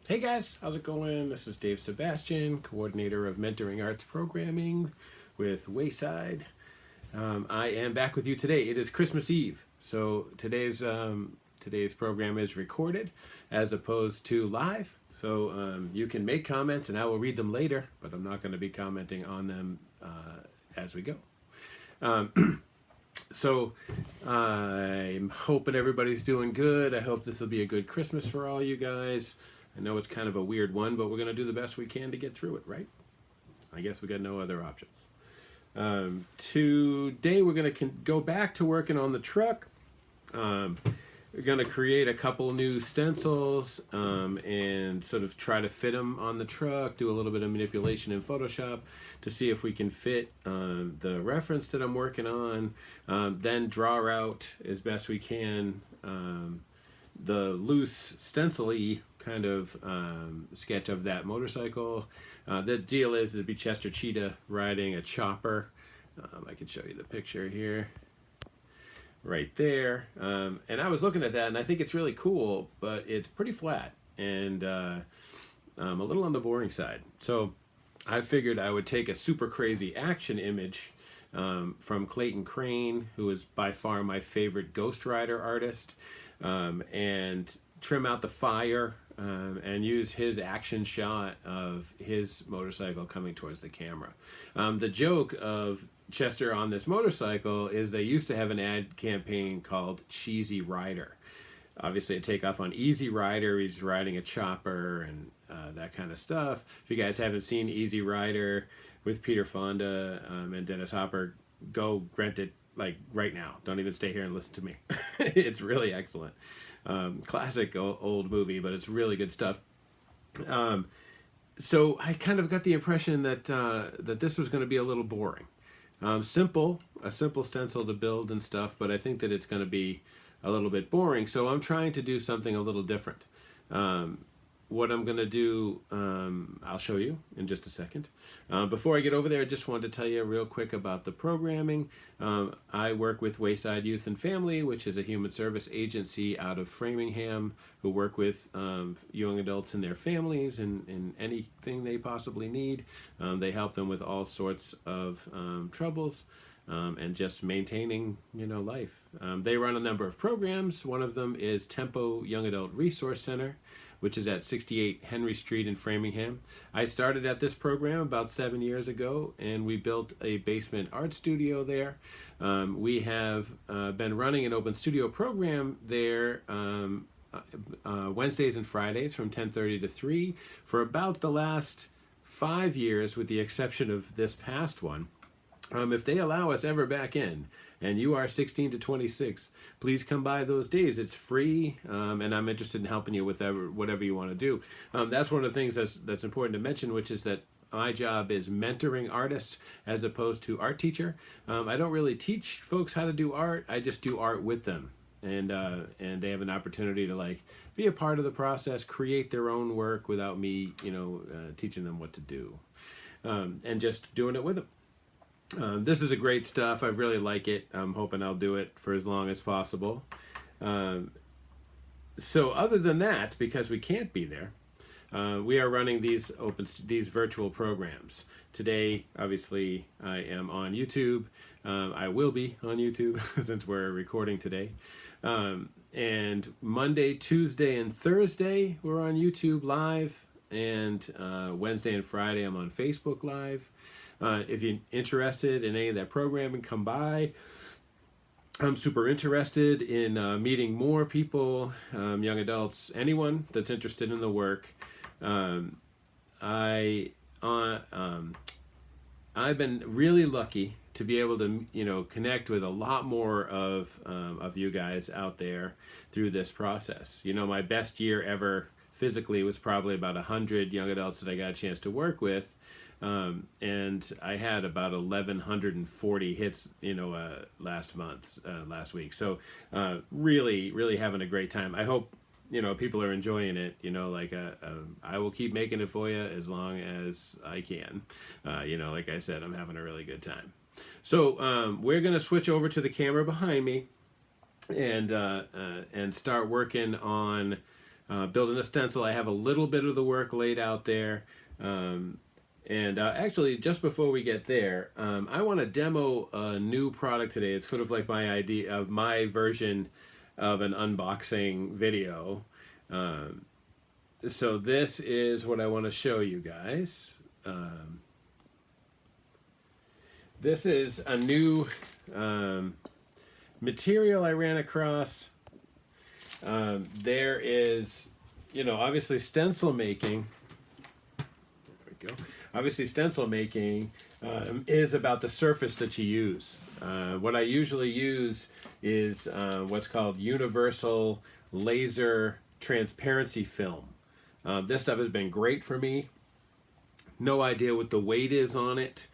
Hey guys, how's it going? This is Dave Sebastian, coordinator of mentoring arts programming with Wayside. I am back with you today. It is Christmas Eve, so today's program is recorded as opposed to live. So you can make comments and I will read them later, but I'm not going to be commenting on them as we go. So I'm hoping everybody's doing good. I hope this will be a good Christmas for all you guys. I know it's kind of a weird one, but we're going to do the best we can to get through it, right? I guess we got no other options. Today we're going to go back to working on the truck. We're going to create a couple new stencils and sort of try to fit them on the truck, do a little bit of manipulation in Photoshop to see if we can fit the reference that I'm working on, then draw out as best we can the loose stencil-y kind of sketch of that motorcycle. The deal is it'd be Chester Cheetah riding a chopper. I can show you the picture here. Right there. And I was looking at that and I think it's really cool, but it's pretty flat and a little on the boring side. So I figured I would take a super crazy action image from Clayton Crane, who is by far my favorite Ghost Rider artist, and trim out the fire and use his action shot of his motorcycle coming towards the camera. The joke of Chester on this motorcycle is they used to have an ad campaign called Cheesy Rider. Obviously a takeoff on Easy Rider. He's riding a chopper and that kind of stuff. If you guys haven't seen Easy Rider with Peter Fonda and Dennis Hopper, go rent it like right now. Don't even stay here and listen to me. It's really excellent. Classic old movie, but it's really good stuff. So I kind of got the impression that that this was going to be a little boring. A simple stencil to build and stuff, but I think that it's going to be a little bit boring. So I'm trying to do something a little different. What I'm going to do, I'll show you in just a second. Before I get over there, I just wanted to tell you real quick about the programming. I work with Wayside Youth and Family, which is a human service agency out of Framingham who work with young adults and their families in anything they possibly need. They help them with all sorts of troubles. And just maintaining, life. They run a number of programs. One of them is Tempo Young Adult Resource Center, which is at 68 Henry Street in Framingham. I started at this program about 7 years ago, and we built a basement art studio there. We have been running an open studio program there Wednesdays and Fridays from 10:30 to 3 for about the last 5 years, with the exception of this past one. If they allow us ever back in, and you are 16 to 26, please come by those days. It's free, and I'm interested in helping you with whatever you want to do. That's one of the things that's important to mention, which is that my job is mentoring artists as opposed to art teacher. I don't really teach folks how to do art. I just do art with them, and they have an opportunity to be a part of the process, create their own work without me, teaching them what to do, and just doing it with them. This is a great stuff. I really like it. I'm hoping I'll do it for as long as possible. So other than that, because we can't be there, we are running these virtual programs. Today, obviously, I am on YouTube. I will be on YouTube since we're recording today. And Monday, Tuesday, and Thursday, we're on YouTube Live. And Wednesday and Friday, I'm on Facebook Live. If you're interested in any of that programming, come by. I'm super interested in meeting more people, young adults, anyone that's interested in the work. I've been really lucky to be able to, connect with a lot more of you guys out there through this process. My best year ever physically was probably about 100 young adults that I got a chance to work with. And I had about 1,140 hits, last week. So, really, really having a great time. I hope, people are enjoying it, I will keep making it for you as long as I can. Like I said, I'm having a really good time. So, we're going to switch over to the camera behind me and start working on building a stencil. I have a little bit of the work laid out there. And actually, just before we get there, I want to demo a new product today. It's sort of like my idea of my version of an unboxing video. So this is what I want to show you guys. This is a new material I ran across. There is, obviously stencil making. There we go. Obviously, stencil making is about the surface that you use. What I usually use is what's called universal laser transparency film. This stuff has been great for me. No idea what the weight is on it,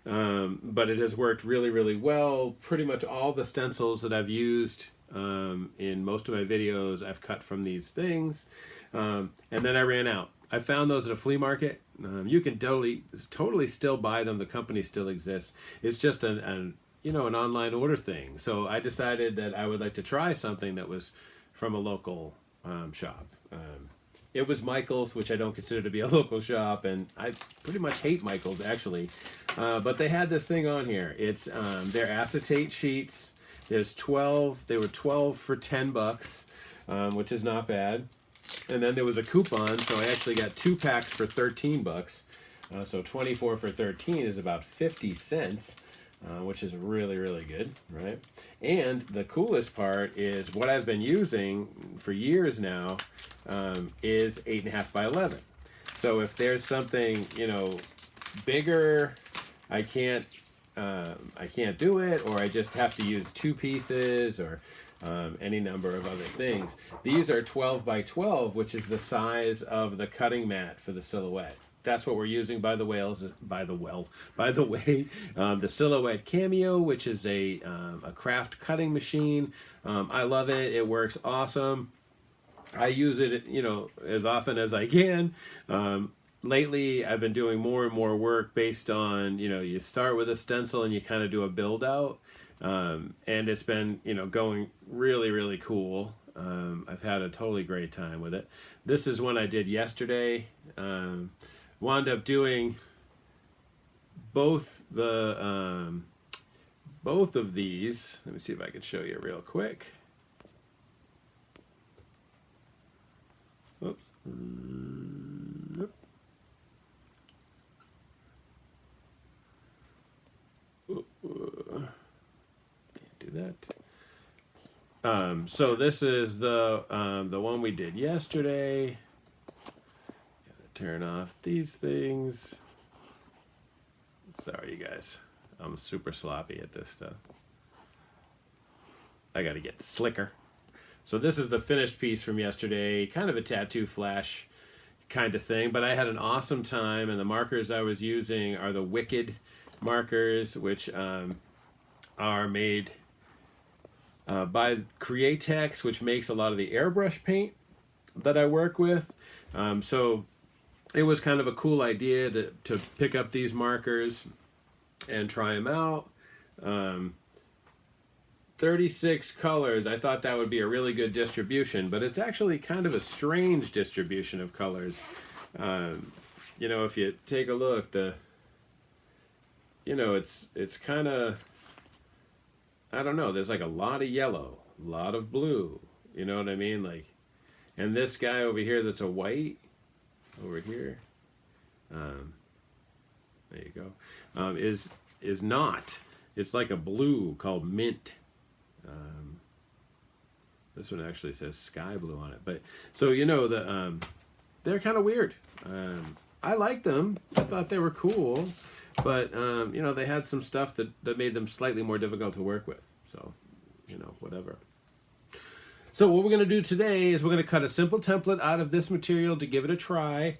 but it has worked really, really well. Pretty much all the stencils that I've used in most of my videos, I've cut from these things. And then I ran out. I found those at a flea market. You can totally still buy them. The company still exists. It's just an online order thing. So I decided that I would like to try something that was from a local shop. It was Michael's, which I don't consider to be a local shop, and I pretty much hate Michael's actually. But they had this thing on here. It's their acetate sheets. There's 12. They were 12 for $10, which is not bad. And then there was a coupon, so I actually got 2 packs for $13. So 24 for 13 is about 50 cents, which is really, really good, right? And the coolest part is what I've been using for years now is 8.5 by 11. So if there's something, bigger, I can't do it, or I just have to use 2 pieces, or any number of other things. These are 12 by 12, which is the size of the cutting mat for the silhouette. That's what we're using, by the way. The Silhouette Cameo, which is a craft cutting machine. I love it. It works awesome. I use it, as often as I can. Lately, I've been doing more and more work based on, you start with a stencil and you kind of do a build out. And it's been, going really, really cool. I've had a totally great time with it. This is one I did yesterday. Wound up doing both of these. Let me see if I can show you real quick. Oops. Can't do that. So this is the one we did yesterday. Gotta turn off these things. Sorry, you guys. I'm super sloppy at this stuff. I gotta get slicker. So this is the finished piece from yesterday, kind of a tattoo flash kind of thing, but I had an awesome time, and the markers I was using are the Wicked markers, which are made by Createx, which makes a lot of the airbrush paint that I work with. So it was kind of a cool idea to pick up these markers and try them out. 36 colors. I thought that would be a really good distribution, but it's actually kind of a strange distribution of colors. If you take a look, it's kind of, I don't know, there's like a lot of yellow, a lot of blue, you know what I mean? Like, and this guy over here that's a white, over here, there you go, is not. It's like a blue called mint. This one actually says sky blue on it, but so they're kind of weird. I liked them. I thought they were cool, but they had some stuff that made them slightly more difficult to work with. So, whatever. So what we're going to do today is we're going to cut a simple template out of this material to give it a try.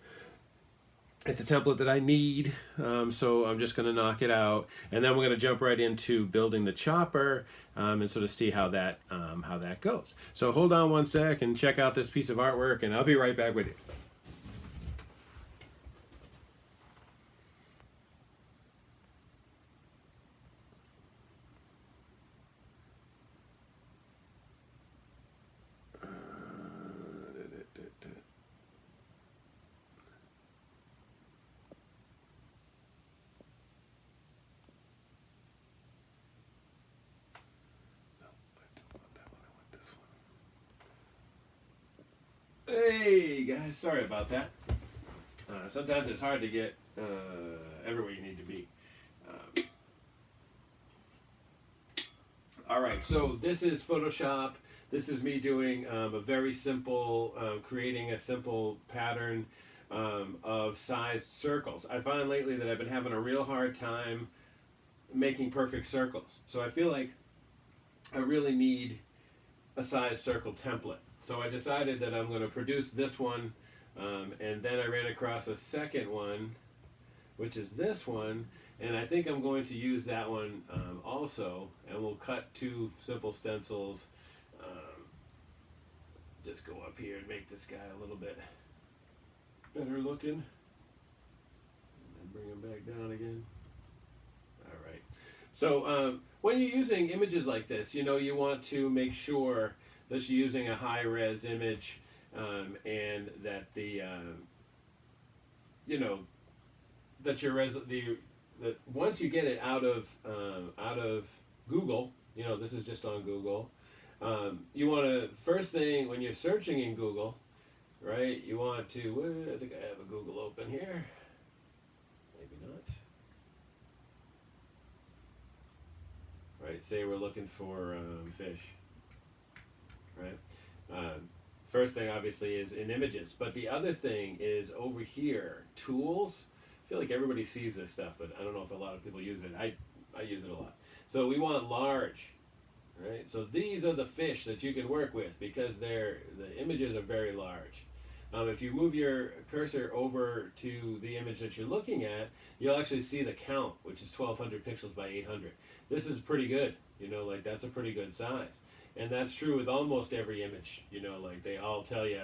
It's a template that I need, so I'm just going to knock it out, and then we're going to jump right into building the chopper and sort of see how that goes. So hold on one sec and check out this piece of artwork, and I'll be right back with you. Hey guys, sorry about that. Sometimes it's hard to get everywhere you need to be. All right, so this is Photoshop. This is me doing a very simple, creating a simple pattern of sized circles. I find lately that I've been having a real hard time making perfect circles. So I feel like I really need a sized circle template. So I decided that I'm going to produce this one, and then I ran across a second one, which is this one, and I think I'm going to use that one also, and we'll cut two simple stencils. Just go up here and make this guy a little bit better looking, and then bring him back down again. All right. So when you're using images like this, you want to make sure that you're using a high-res image, and that that once you get it out of Google, this is just on Google. You want to, first thing when you're searching in Google, right? You want to. I think I have a Google open here. Maybe not. Right. Say we're looking for fish. Right. First thing obviously is in images, but the other thing is over here, tools. I feel like everybody sees this stuff, but I don't know if a lot of people use it. I use it a lot. So we want large, right? So these are the fish that you can work with because the images are very large. If you move your cursor over to the image that you're looking at, you'll actually see the count, which is 1200 pixels by 800. This is pretty good, like that's a pretty good size. And that's true with almost every image, like they all tell you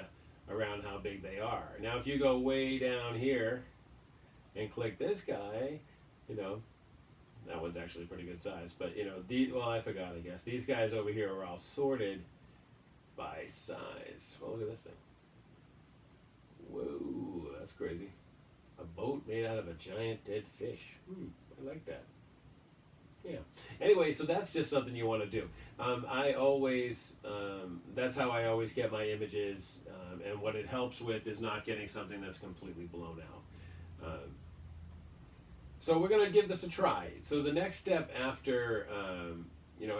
around how big they are. Now if you go way down here and click this guy, that one's actually a pretty good size. But, I forgot, I guess. These guys over here are all sorted by size. Well, look at this thing. Whoa, that's crazy. A boat made out of a giant dead fish. I like that. Yeah. Anyway, so that's just something you want to do. That's how I always get my images. And what it helps with is not getting something that's completely blown out. So we're going to give this a try. So the next step after,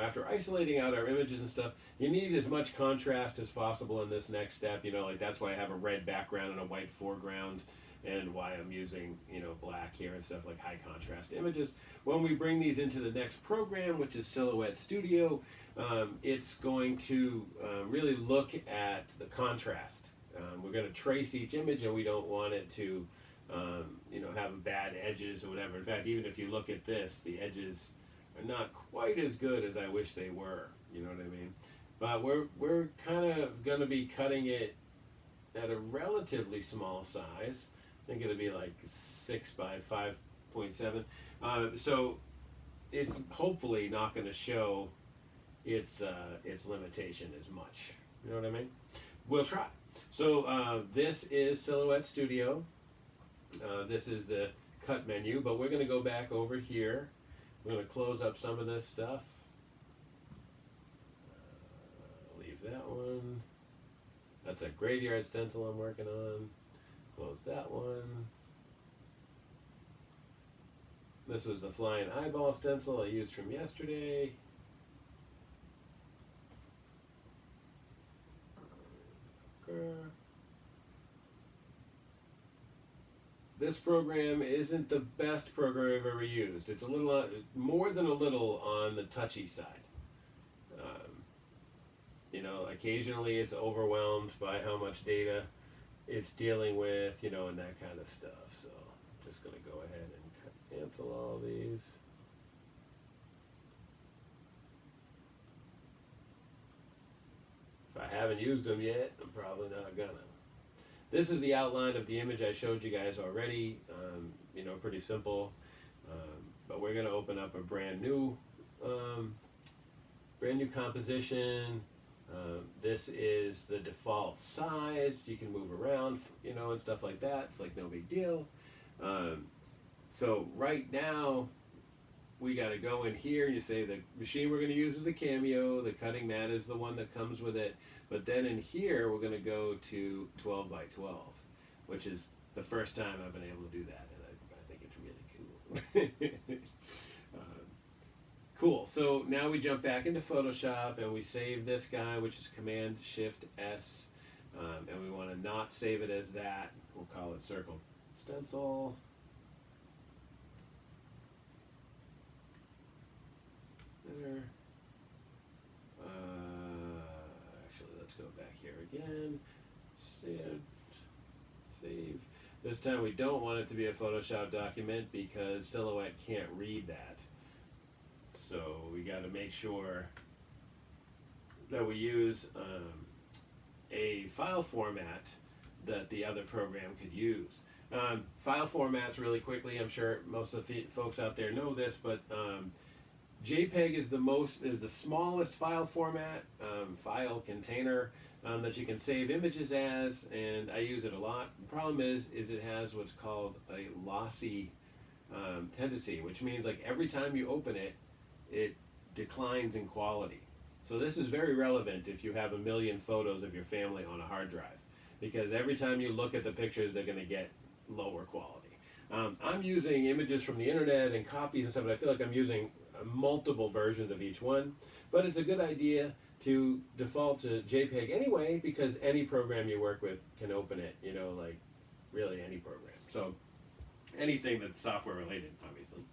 after isolating out our images and stuff, you need as much contrast as possible in this next step. That's why I have a red background and a white foreground, and why I'm using, black here and stuff, like high contrast images. When we bring these into the next program, which is Silhouette Studio, it's going to really look at the contrast. We're going to trace each image, and we don't want it to have bad edges or whatever. In fact, even if you look at this, the edges are not quite as good as I wish they were. You know what I mean? But we're kind of going to be cutting it at a relatively small size. I think it'll be like 6 by 5.7. So it's hopefully not going to show its limitation as much. You know what I mean? We'll try. So this is Silhouette Studio. This is the cut menu, but we're going to go back over here. We're going to close up some of this stuff. Leave that one. That's a graveyard stencil I'm working on. Close that one. This was the flying eyeball stencil I used from yesterday. This program isn't the best program I've ever used. It's a little, more than a little, on the touchy side. Occasionally it's overwhelmed by how much data it's dealing with, and that kind of stuff. So I'm just going to go ahead and cancel all these. If I haven't used them yet, I'm probably not gonna. This is the outline of the image I showed you guys already. Pretty simple. But we're going to open up a brand new composition. This is the default size. You can move around, and stuff like that. It's like no big deal. So right now, we got to go in here. You say the machine we're going to use is the Cameo. The cutting mat is the one that comes with it. But then in here, we're going to go to 12 by 12, which is the first time I've been able to do that, and I think it's really cool. Cool. So now we jump back into Photoshop and we save this guy, which is Command Shift S, and we want to not save it as that. We'll call it Circle Stencil. There. Actually, let's go back here again. Save. This time we don't want it to be a Photoshop document because Silhouette can't read that. So we got to make sure that we use a file format that the other program could use. File formats, really quickly, I'm sure most of the folks out there know this, but JPEG is the smallest file format, file container that you can save images as, and I use it a lot. The problem is it has what's called a lossy tendency, which means like every time you open it, it declines in quality. So this is very relevant if you have 1 million photos of your family on a hard drive, because every time you look at the pictures, they're going to get lower quality. I'm using images from the internet and copies and stuff, but I feel like I'm using multiple versions of each one. But it's a good idea to default to JPEG anyway, because any program you work with can open it, like really any program. So anything that's software related, obviously.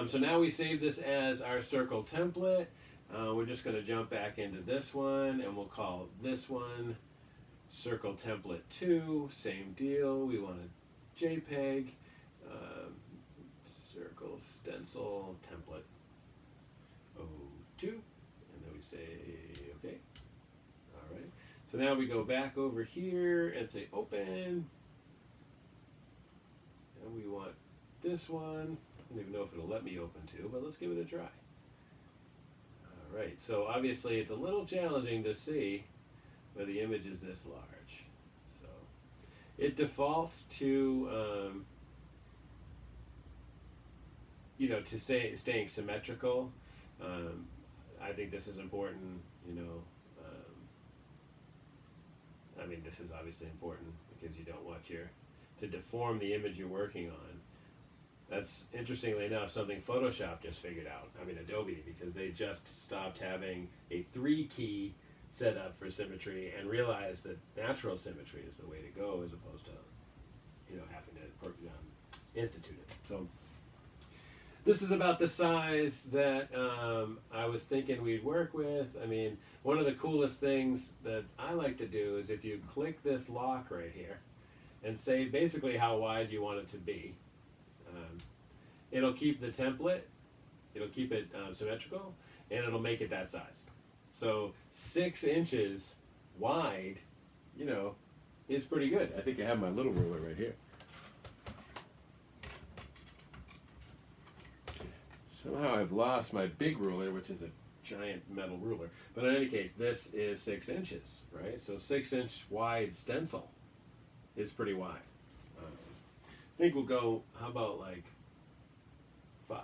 So now we save this as our circle template. We're just going to jump back into this one, and we'll call this one Circle Template 2. Same deal. We want a JPEG. Circle Stencil Template 02. And then we say OK. All right. So now we go back over here and say Open. And we want this one. I don't even know if it'll let me open to, but let's give it a try. All right, so obviously it's a little challenging to see where the image is this large. So it defaults to, to staying symmetrical. I think this is important, this is obviously important because you don't want to deform the image you're working on. That's, interestingly enough, something Photoshop just figured out. Adobe, because they just stopped having a 3-key setup for symmetry and realized that natural symmetry is the way to go as opposed to, having to institute it. So this is about the size that I was thinking we'd work with. One of the coolest things that I like to do is if you click this lock right here and say basically how wide you want it to be, it'll keep the template, it'll keep it symmetrical, and it'll make it that size. So 6 inches wide, is pretty good. I think I have my little ruler right here. Somehow I've lost my big ruler, which is a giant metal ruler. But in any case, this is 6 inches, right? So 6-inch wide stencil is pretty wide. I think we'll go, how about like 5.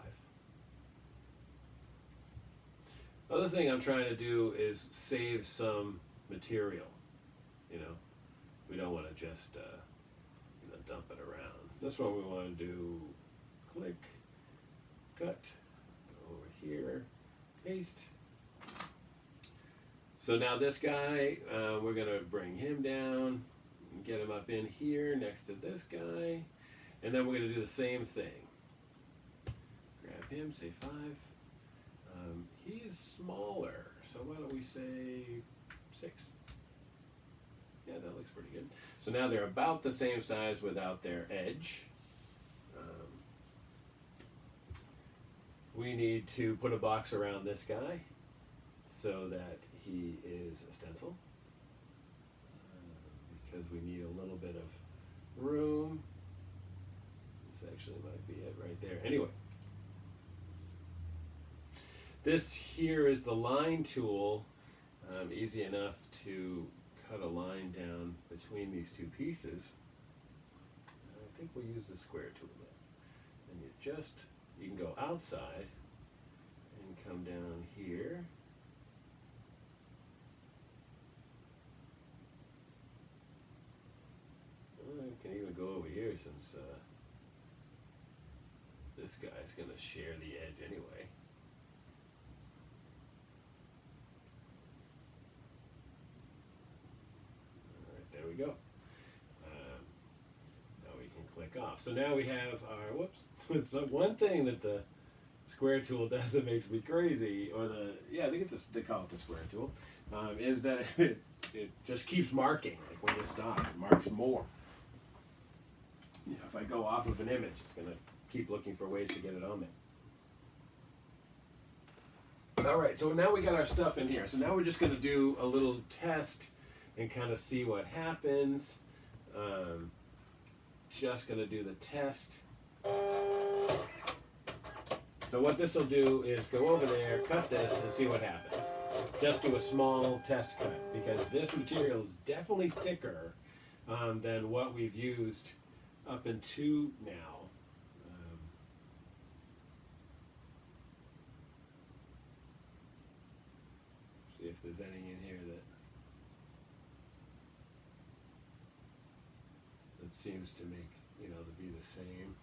Other thing I'm trying to do is save some material. We don't want to just dump it around. This one we want to do click, cut, go over here, paste. So now this guy, we're going to bring him down, get him up in here next to this guy, and then we're going to do the same thing. Grab him, say 5. He's smaller, so why don't we say 6? Yeah, that looks pretty good. So now they're about the same size without their edge. We need to put a box around this guy so that he is a stencil, because we need a little bit of room. This actually might be it right there. Anyway, this here is the line tool. Easy enough to cut a line down between these two pieces. I think we'll use the square tool then. And you can go outside and come down here can even go over here since this guy's going to share the edge anyway. Alright, there we go. Now we can click off. So now we have our, whoops, so one thing that the square tool does that makes me crazy, or I think they call it the square tool, is that it just keeps marking. Like when you stop, it marks more. You know, if I go off of an image, it's going to keep looking for ways to get it on there. All right, so now we got our stuff in here. So now we're just going to do a little test and kind of see what happens. Just going to do the test. So what this will do is go over there, cut this, and see what happens. Just do a small test cut, because this material is definitely thicker than what we've used up into now. See if there's any in here that seems to make, to be the same.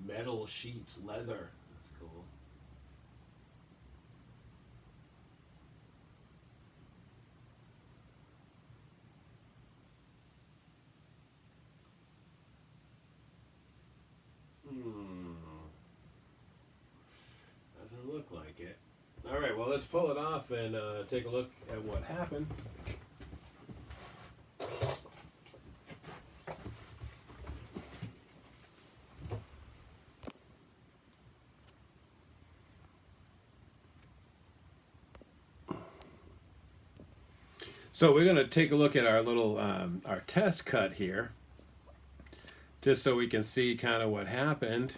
Metal sheets, leather. That's cool. Doesn't look like it. All right, well, let's pull it off and take a look at what happened. So we're going to take a look at our little our test cut here, just so we can see kind of what happened.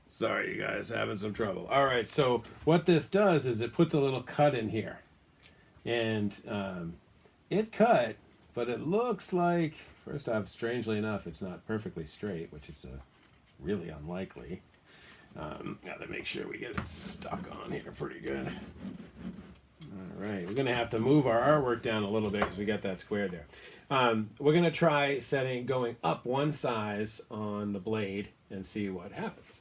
Sorry, you guys, having some trouble. All right, so what this does is it puts a little cut in here, and it cut, but it looks like, first off, strangely enough, it's not perfectly straight, which is really unlikely. Gotta make sure we get it stuck on here pretty good. All right, we're gonna have to move our artwork down a little bit because we got that square there. We're gonna try going up one size on the blade and see what happens.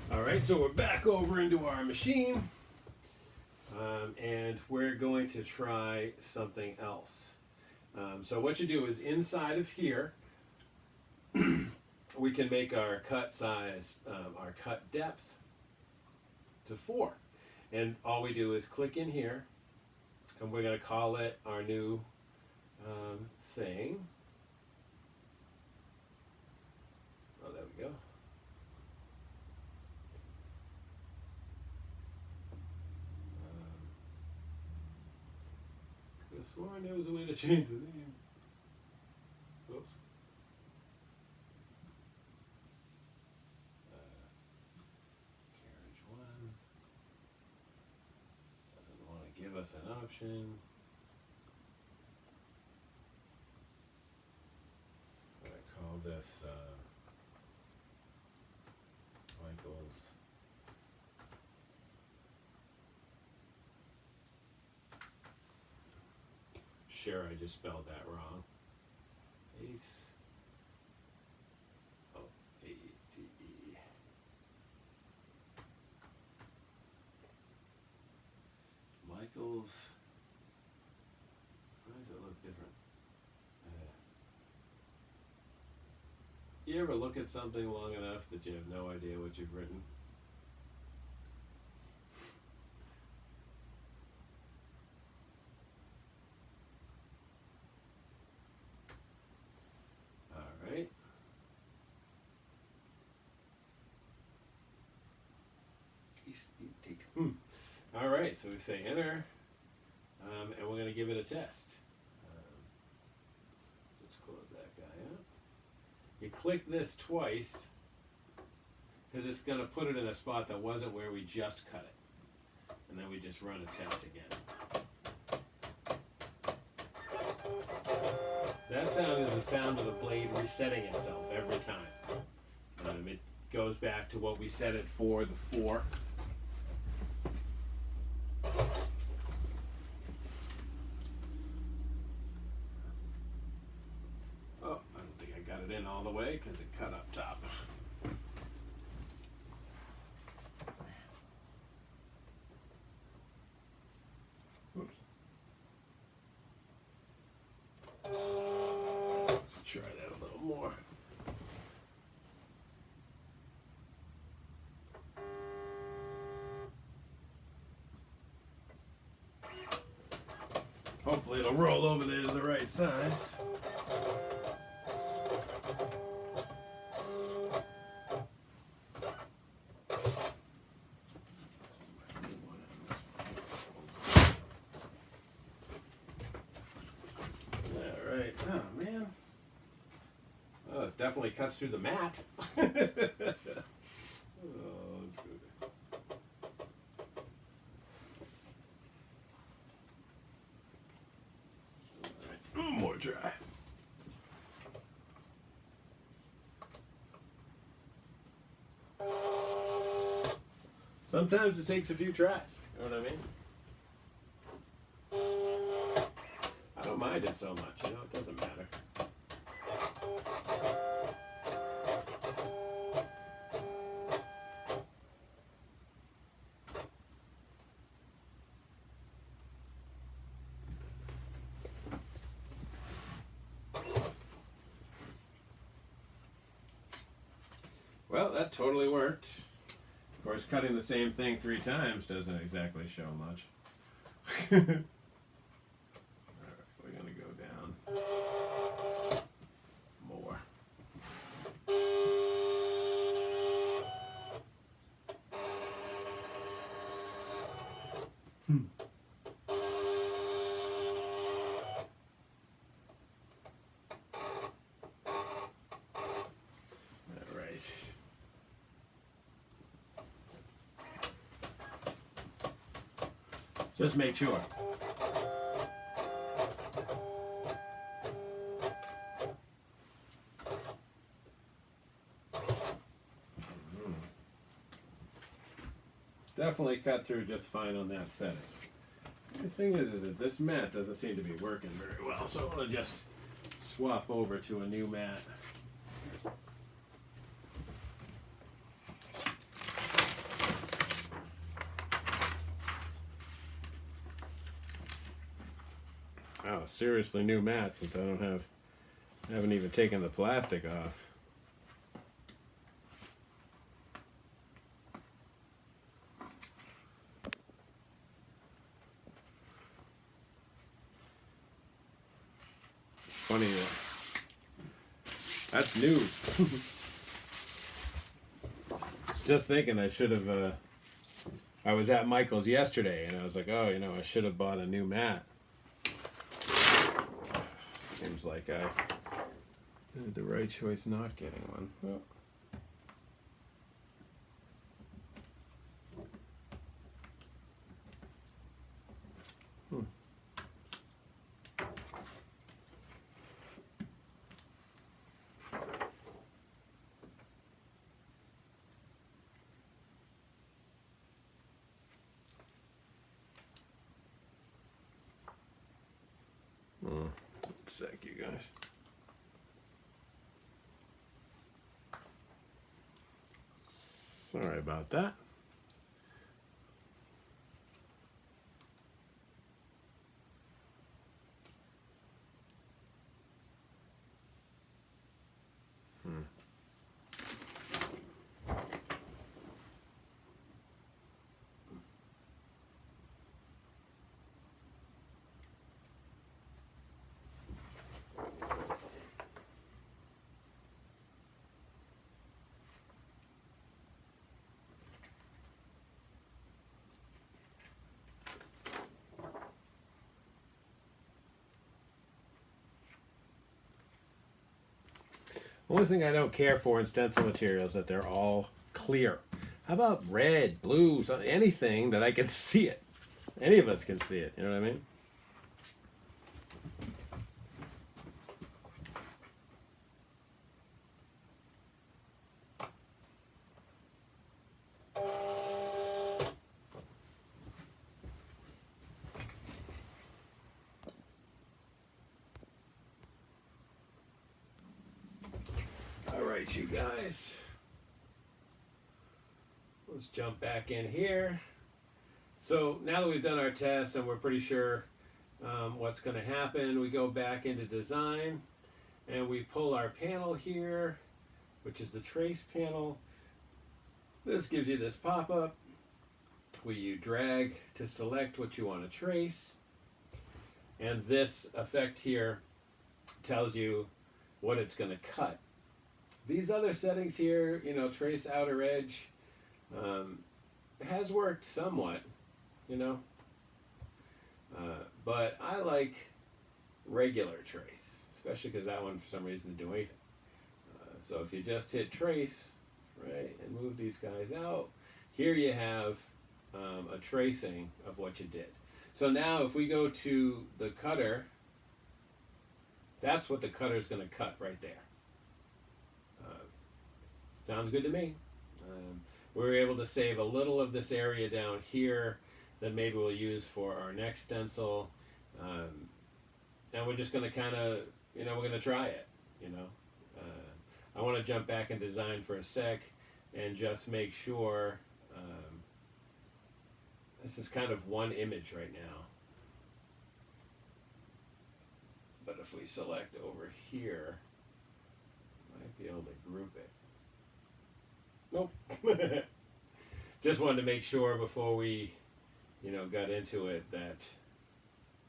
Alright, so we're back over into our machine, and we're going to try something else. So what you do is inside of here, we can make our cut size, our cut depth to 4. And all we do is click in here, and we're going to call it our new thing. Oh, there we go. I swore there was a way to change the name. Whoops. Carriage 1 doesn't want to give us an option. I call this Michael's. Sure, I just spelled that wrong. Ace. Oh, A-D-E. Michael's. Why does it look different? You ever look at something long enough that you have no idea what you've written? All right, so we say enter, and we're going to give it a test. Let's close that guy up. You click this twice, because it's going to put it in a spot that wasn't where we just cut it. and then we just run a test again. That sound is the sound of the blade resetting itself every time. It goes back to what we set it for, the 4. Oh, I don't think I got it in all the way because it cut up top. Oops. Let's try that a little more. Hopefully it'll roll over there to the right size. Alright, oh man. Oh, it definitely cuts through the mat. Oh, that's good. More dry. Sometimes it takes a few tries. You know what I mean? I don't mind it so much. You know, it doesn't matter. Well, that totally worked. Of course, cutting the same thing 3 times doesn't exactly show much. Alright, we're going to go down more. Alright. Just make sure. Definitely cut through just fine on that setting. The thing is that this mat doesn't seem to be working very well, so I'm going to just swap over to a new mat. Oh, seriously new mat since I haven't even taken the plastic off. Funny that's new. Just thinking I should have I was at Michael's yesterday and I was like, oh, you know, I should have bought a new mat. Seems like I did the right choice not getting one. Well. One sec, you guys. Sorry about that. Only thing I don't care for in stencil materials is that they're all clear. How about red, blue, something, anything that I can see it. Any of us can see it. You know what I mean? All right, you guys. Let's jump back in here. So now that we've done our tests and we're pretty sure what's going to happen, we go back into design and we pull our panel here, which is the trace panel. This gives you this pop-up where you drag to select what you want to trace. And this effect here tells you what it's going to cut. These other settings here, you know, trace outer edge, has worked somewhat, you know. But I like regular trace, especially because that one for some reason didn't do anything. So if you just hit trace, right, and move these guys out, here you have a tracing of what you did. So now if we go to the cutter, that's what the cutter is going to cut right there. Sounds good to me. We were able to save a little of this area down here that maybe we'll use for our next stencil. And we're just going to kind of, you know, we're going to try it, you know. I want to jump back in design for a sec and just make sure this is kind of one image right now. But if we select over here, might be able to group it. Nope. Just wanted to make sure before we, you know, got into it that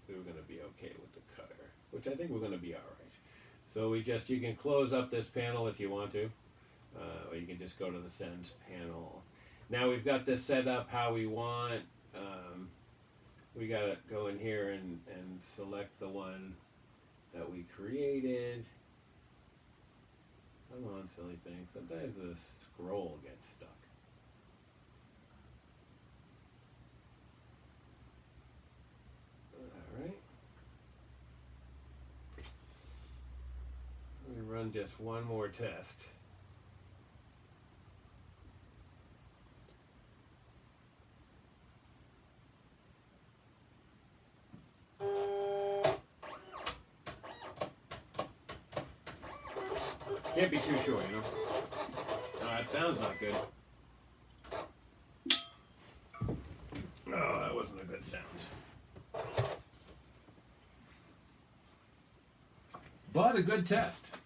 we were going to be okay with the cutter, which I think we're going to be all right. So you can close up this panel if you want to, or you can just go to the send panel. Now we've got this set up how we want. We got to go in here and select the one that we created. Come on, silly thing. Sometimes the scroll gets stuck. Alright. Let me run just one more test. Can't be too sure, you know. No, that sounds not good. Oh, that wasn't a good sound. But a good test.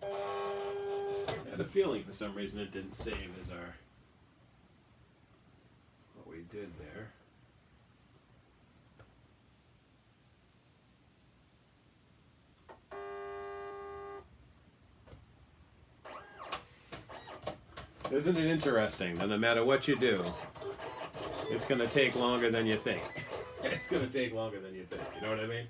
I had a feeling for some reason it didn't save as what we did there. Isn't it interesting that no matter what you do, it's going to take longer than you think? It's going to take longer than you think. You know what I mean?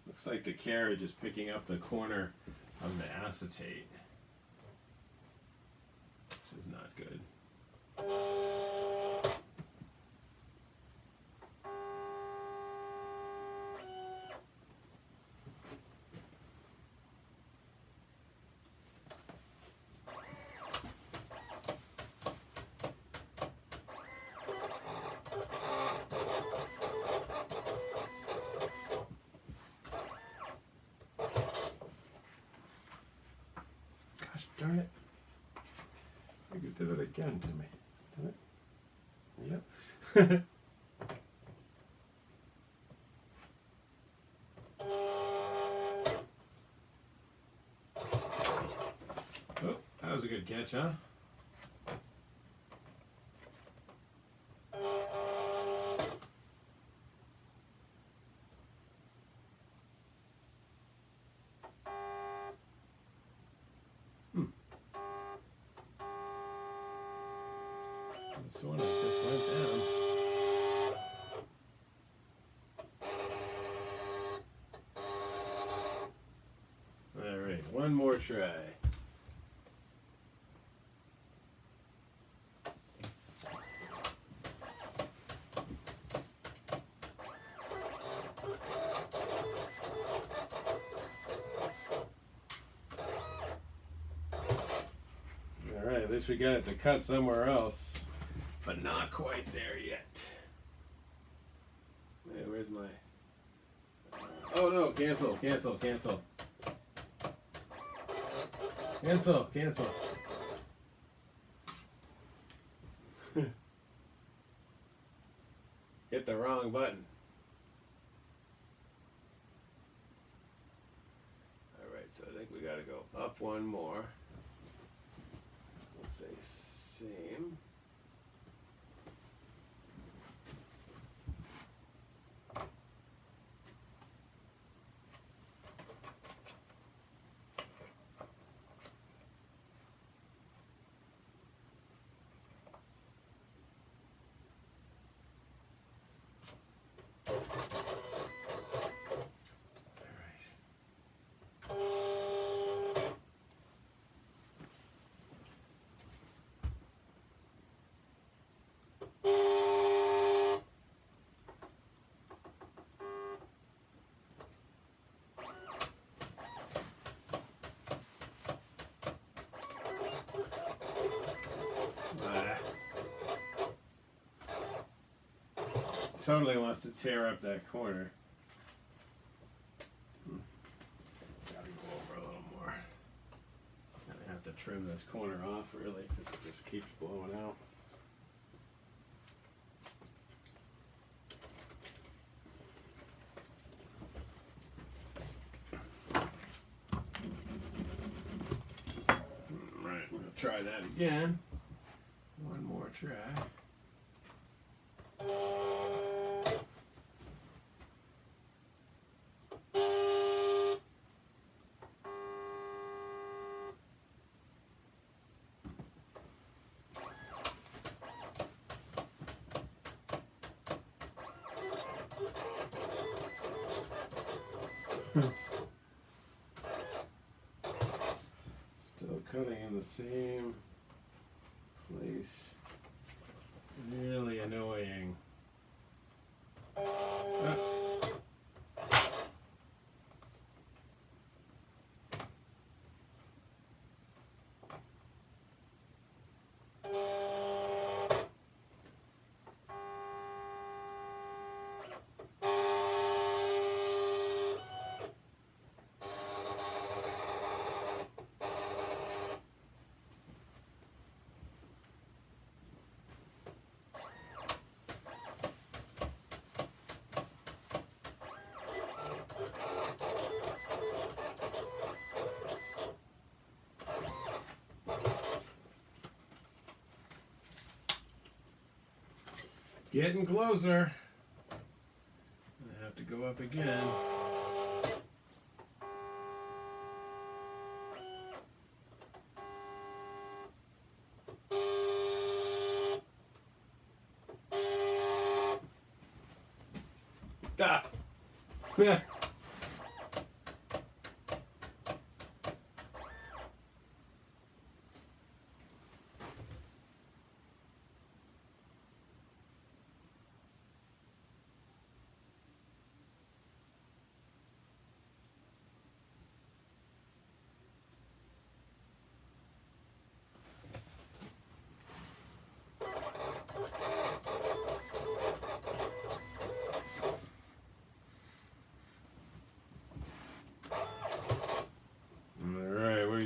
Looks like the carriage is picking up the corner of the acetate, which is not good. Darn it. I think it did it again to me. Did it? Yep. Oh, that was a good catch, huh? This one just went down. All right, one more try. All right, at least we got it to cut somewhere else, but not quite there yet. Hey, where's my... Oh no, cancel. Cancel. Hit the wrong button. Alright, so I think we gotta go up one more. Let's say same. Totally wants to tear up that corner. Gotta go over a little more. Gonna have to trim this corner off really because it just keeps blowing out. Right, we'll try that again. One more try. Still cutting in the same place. Really annoying. Getting closer. I have to go up again. Ah. Yeah.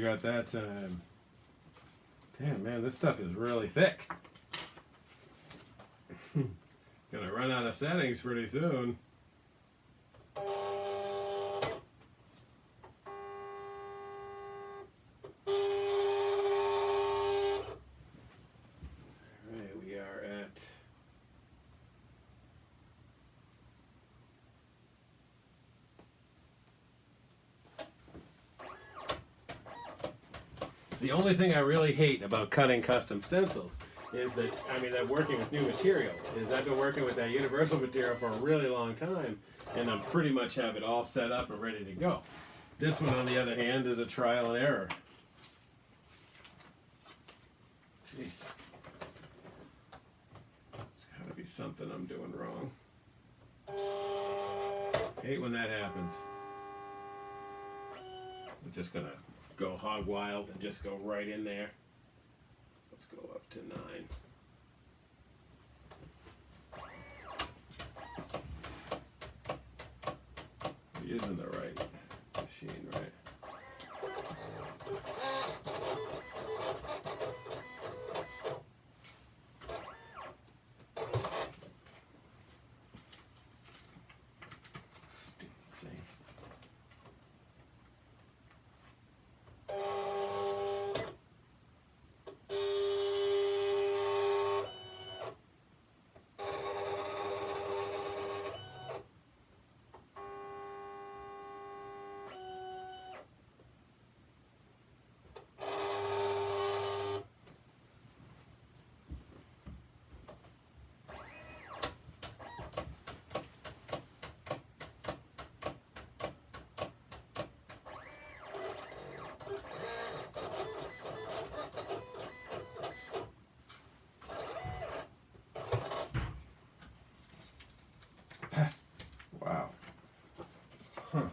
Got that time. Damn, man, this stuff is really thick. Gonna run out of settings pretty soon. Alright, we are at the only thing I really hate about cutting custom stencils is that, I mean, that working with new material is I've been working with that universal material for a really long time, and I'm pretty much have it all set up and ready to go. This one, on the other hand, is a trial and error. Jeez. There's gotta be something I'm doing wrong. Hate when that happens. I'm just gonna go hog wild and just go right in there. Let's go up to 9. I'm using the right machine, right? Stupid thing. Wow. Huh. What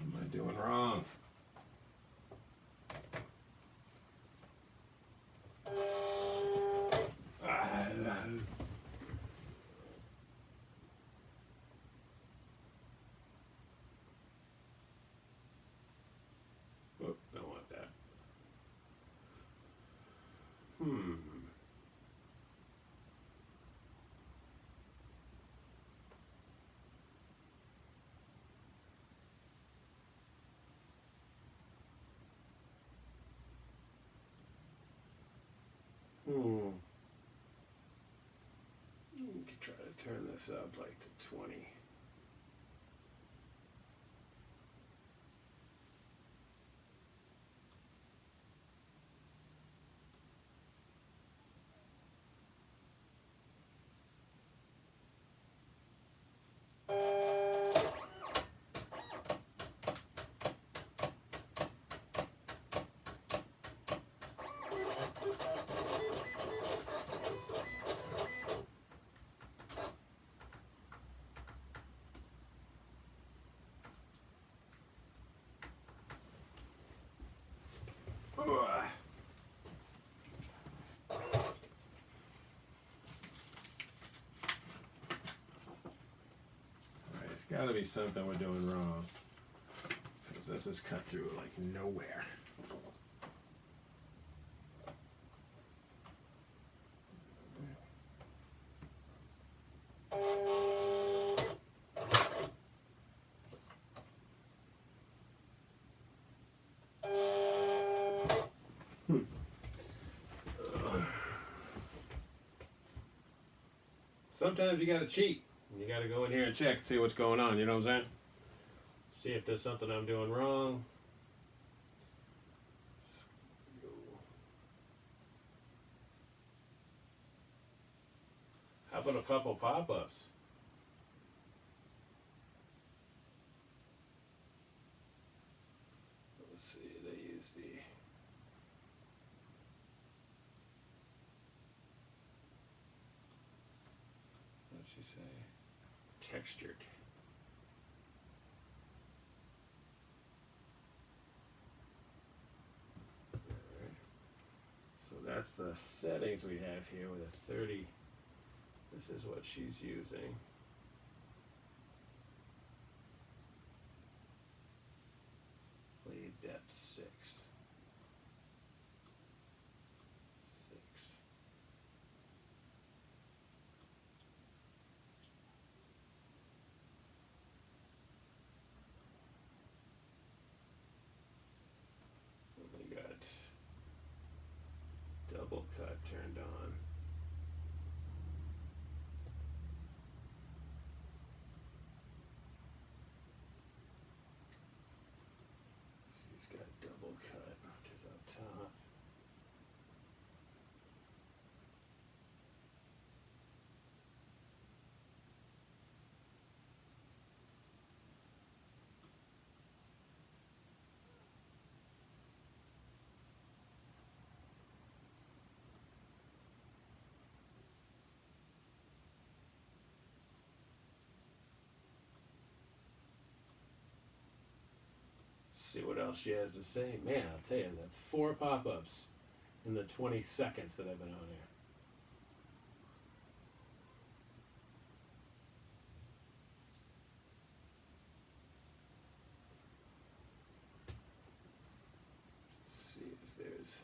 am I doing wrong? Whoop, don't want that. You could try to turn this up like to 20. Ugh. Alright, it's got to be something we're doing wrong, because this is cut through like nowhere. Sometimes you gotta cheat. You gotta go in here and check and see what's going on, you know what I'm saying? See if there's something I'm doing wrong. How about a couple pop-ups? Let's see, they use the... What'd she say? Textured. Alright. So that's the settings we have here with a 30. This is what she's using. Blade depth 6. 6. We got double cut turned on. She's got double cut. see what else she has to say. Man, I'll tell you, that's 4 pop-ups in the 20 seconds that I've been on here. Let's see if there's...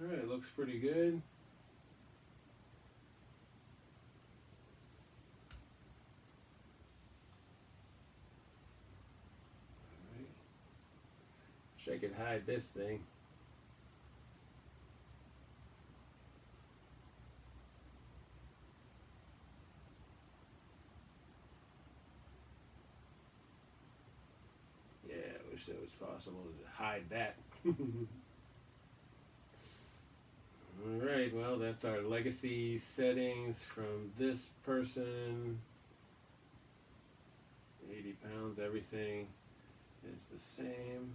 Alright, looks pretty good. Alright. Wish I could hide this thing. Yeah, I wish it was possible to hide that. Alright, well, that's our legacy settings from this person. 80 pounds, everything is the same.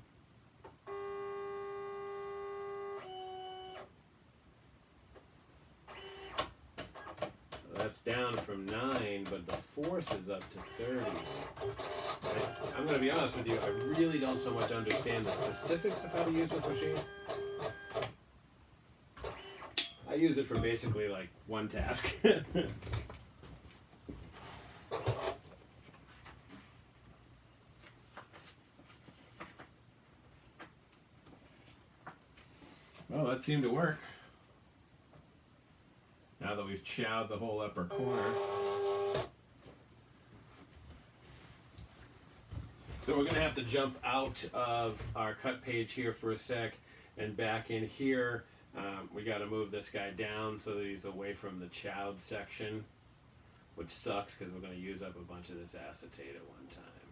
So that's down from 9, but the force is up to 30. I'm going to be honest with you, I really don't so much understand the specifics of how to use this machine. I use it for basically like one task. Well, that seemed to work. Now that we've chowed the whole upper corner. So we're going to have to jump out of our cut page here for a sec and back in here. We got to move this guy down so that he's away from the chowed section, which sucks because we're going to use up a bunch of this acetate at one time.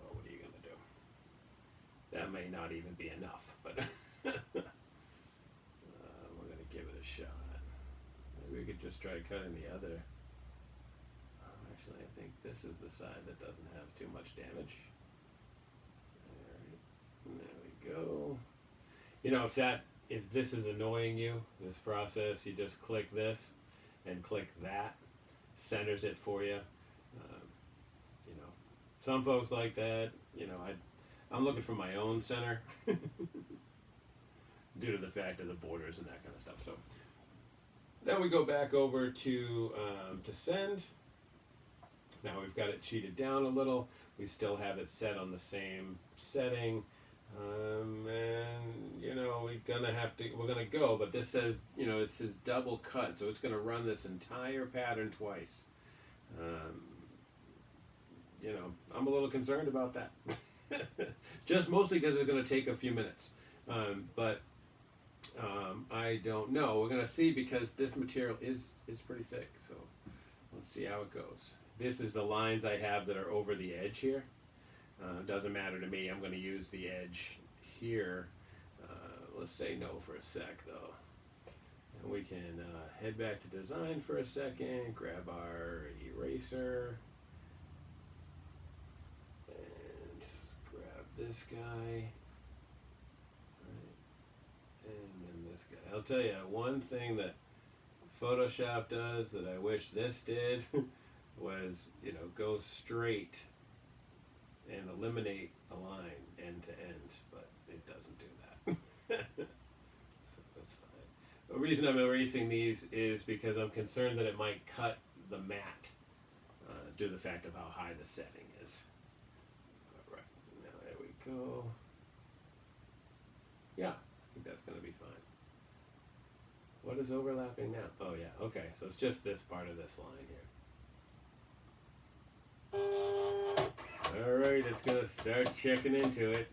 Oh, what are you going to do? That may not even be enough, but we're going to give it a shot. Maybe we could just try cutting the other. Actually, I think this is the side that doesn't have too much damage. Alright, there we go. You know, if this is annoying you, this process, you just click this and click that, centers it for you. You know, some folks like that. You know, I'm looking for my own center due to the fact of the borders and that kind of stuff. So then we go back over to send. Now we've got it cheated down a little. We still have it set on the same setting. And you know, we're gonna go, but this says, you know, it says double cut, so it's gonna run this entire pattern twice. You know, I'm a little concerned about that. Just mostly because it's gonna take a few minutes. But I don't know. We're gonna see, because this material is pretty thick, so let's see how it goes. This is the lines I have that are over the edge here. Doesn't matter to me. I'm going to use the edge here. Let's say no for a sec, though. And we can head back to design for a second, grab our eraser, and grab this guy, right, and then this guy. I'll tell you, one thing that Photoshop does that I wish this did was, you know, go straight and eliminate a line end to end, but it doesn't do that. So that's fine. The reason I'm erasing these is because I'm concerned that it might cut the matte due to the fact of how high the setting is. All right, now there we go. Yeah, I think that's going to be fine. What is overlapping now? Oh yeah, okay, so it's just this part of this line here. Alright, it's going to start checking into it.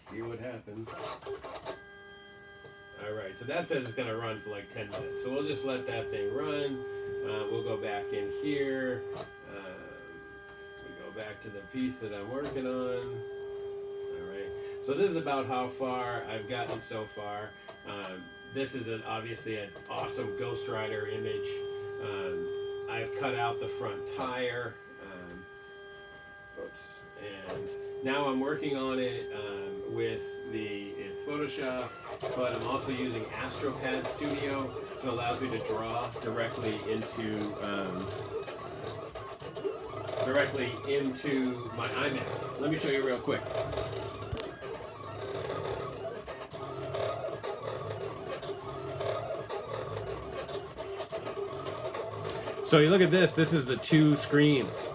See what happens. Alright, so that says it's going to run for like 10 minutes. So we'll just let that thing run. We'll go back in here. We go back back to the piece that I'm working on. Alright, so this is about how far I've gotten so far. This is obviously an awesome Ghost Rider image. I've cut out the front tire. And now I'm working on it with it's Photoshop, but I'm also using AstroPad Studio, so it allows me to draw directly into my iMac. Let me show you real quick. So you look at this. This is the two screens.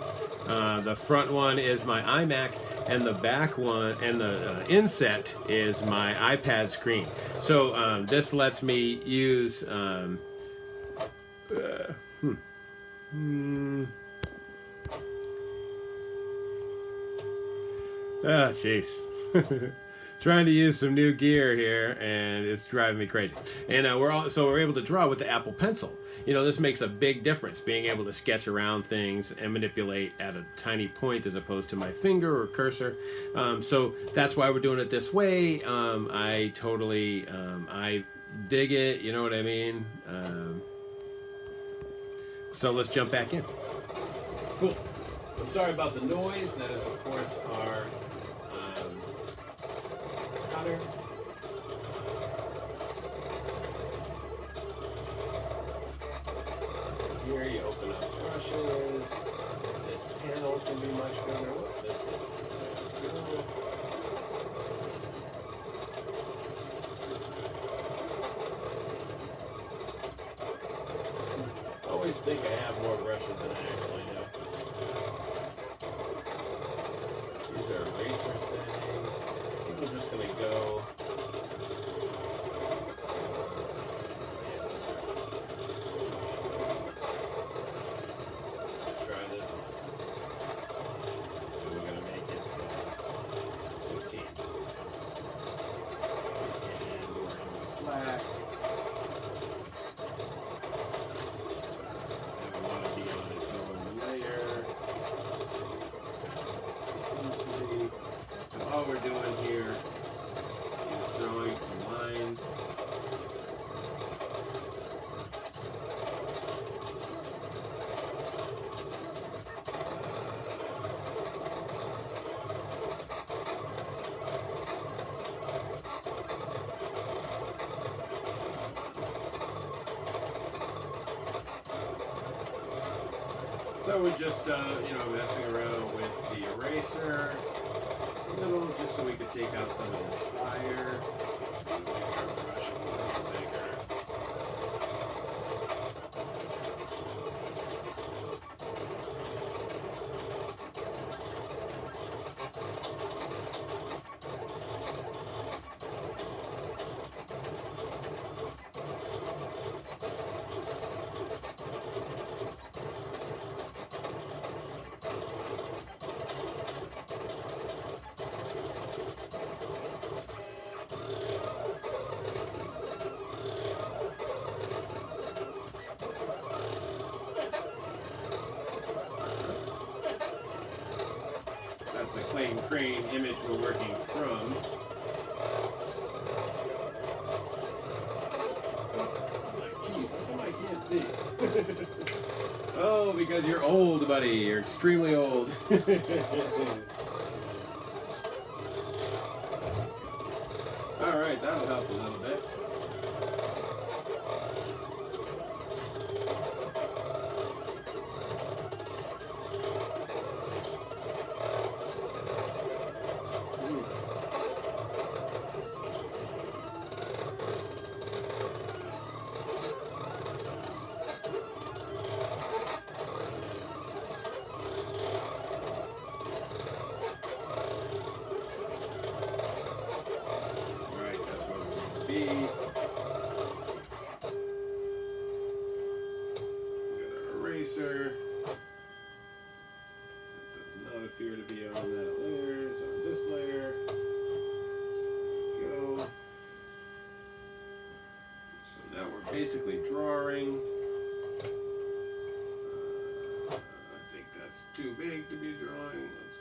The front one is my iMac, and the back one and the inset is my iPad screen. So this lets me use oh jeez. Trying to use some new gear here, and it's driving me crazy. And we're able to draw with the Apple Pencil. You know, this makes a big difference, being able to sketch around things and manipulate at a tiny point as opposed to my finger or cursor. So that's why we're doing it this way. I totally, I dig it, you know what I mean? So let's jump back in. Cool. I'm sorry about the noise. That is, of course, our cutter. Here you open up brushes. This panel can be much bigger. There we go. I always think I have more brushes than I actually do. These are eraser settings. I think I'm just going to go. All we're doing here is drawing some lines. So we're just, messing around with the eraser. Little, just so we could take out some of this fire. Make our brush a little bigger. That's the crane image we're working from. I can't see. Oh, because you're old, buddy. You're extremely old. Alright, that'll help a little bit. Eraser. It does not appear to be on that layer. It's on this layer. There we go. So now we're basically drawing. I think that's too big to be drawing. Let's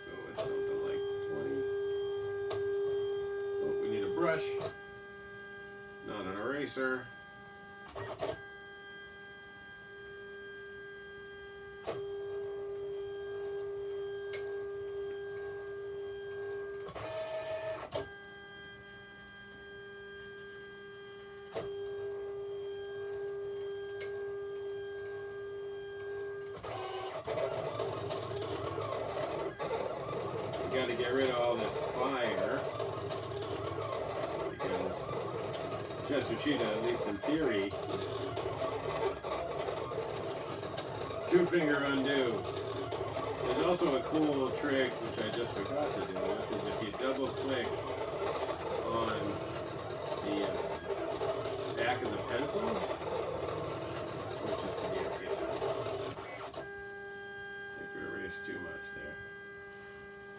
paintbrush, not an eraser. Got to get rid of all this fire because Chester Cheetah, at least in theory, two-finger undo. There's also a cool trick which I just forgot to do, which is if you double-click on the back of the pencil, it switches to the eraser. I think we erased too much there.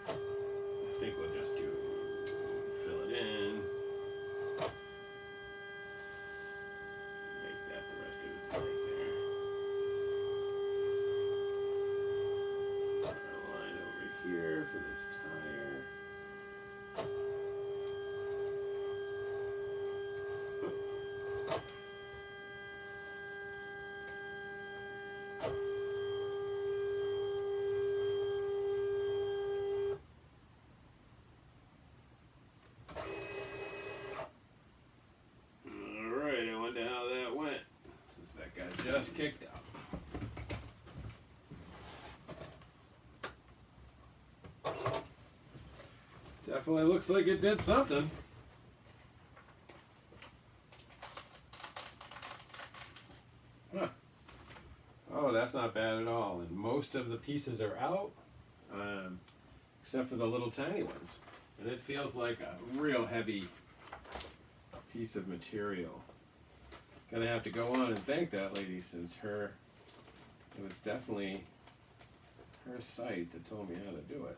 I think we'll just fill it in. Make that the rest of his leg there. Put a line over here for this tire. Alright, I wonder how that went, since that guy just kicked out. Definitely looks like it did something. Huh. Oh, that's not bad at all. And most of the pieces are out, except for the little tiny ones. And it feels like a real heavy piece of material. Gonna have to go on and thank that lady, since it was definitely her site that told me how to do it.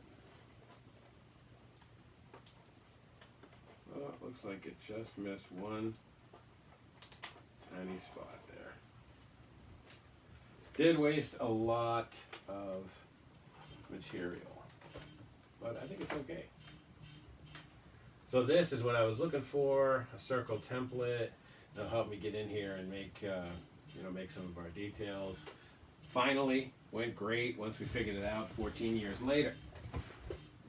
Well, it looks like it just missed one tiny spot there. Did waste a lot of material, but I think it's okay. So this is what I was looking for, a circle template. That'll help me get in here and make some of our details. Finally, went great once we figured it out 14 years later.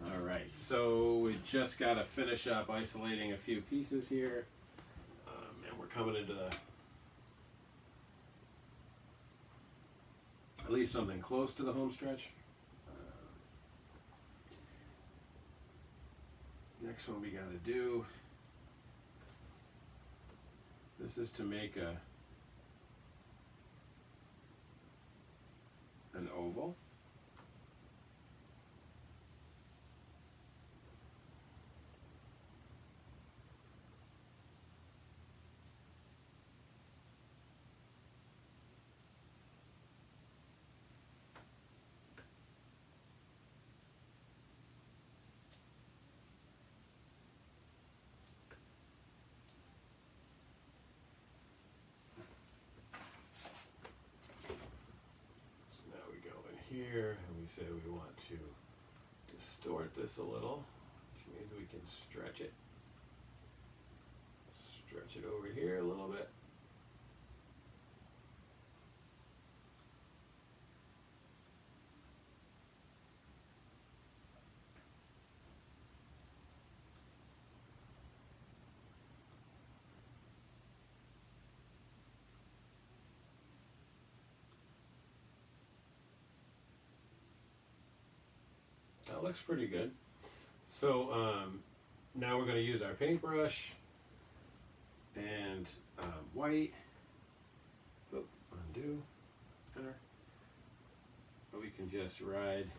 All right, so we just got to finish up isolating a few pieces here, and we're coming into at least something close to the home stretch. Next one we got to do, this is to make an oval. Here, and we say we want to distort this a little, which means we can stretch it over here a little bit. That looks pretty good. So now we're going to use our paintbrush and white. Oh, undo. Enter. We can just ride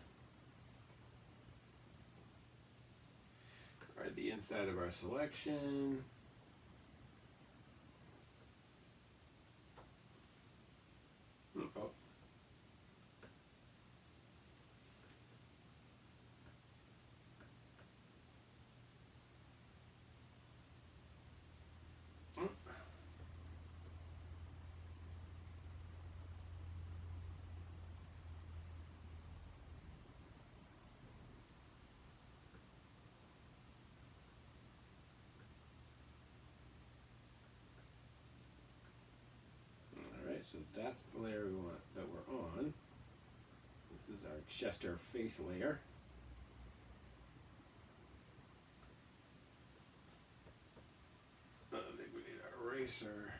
the inside of our selection. Oh. that's the layer we want that we're on. This is our Chester face layer. I think we need our eraser.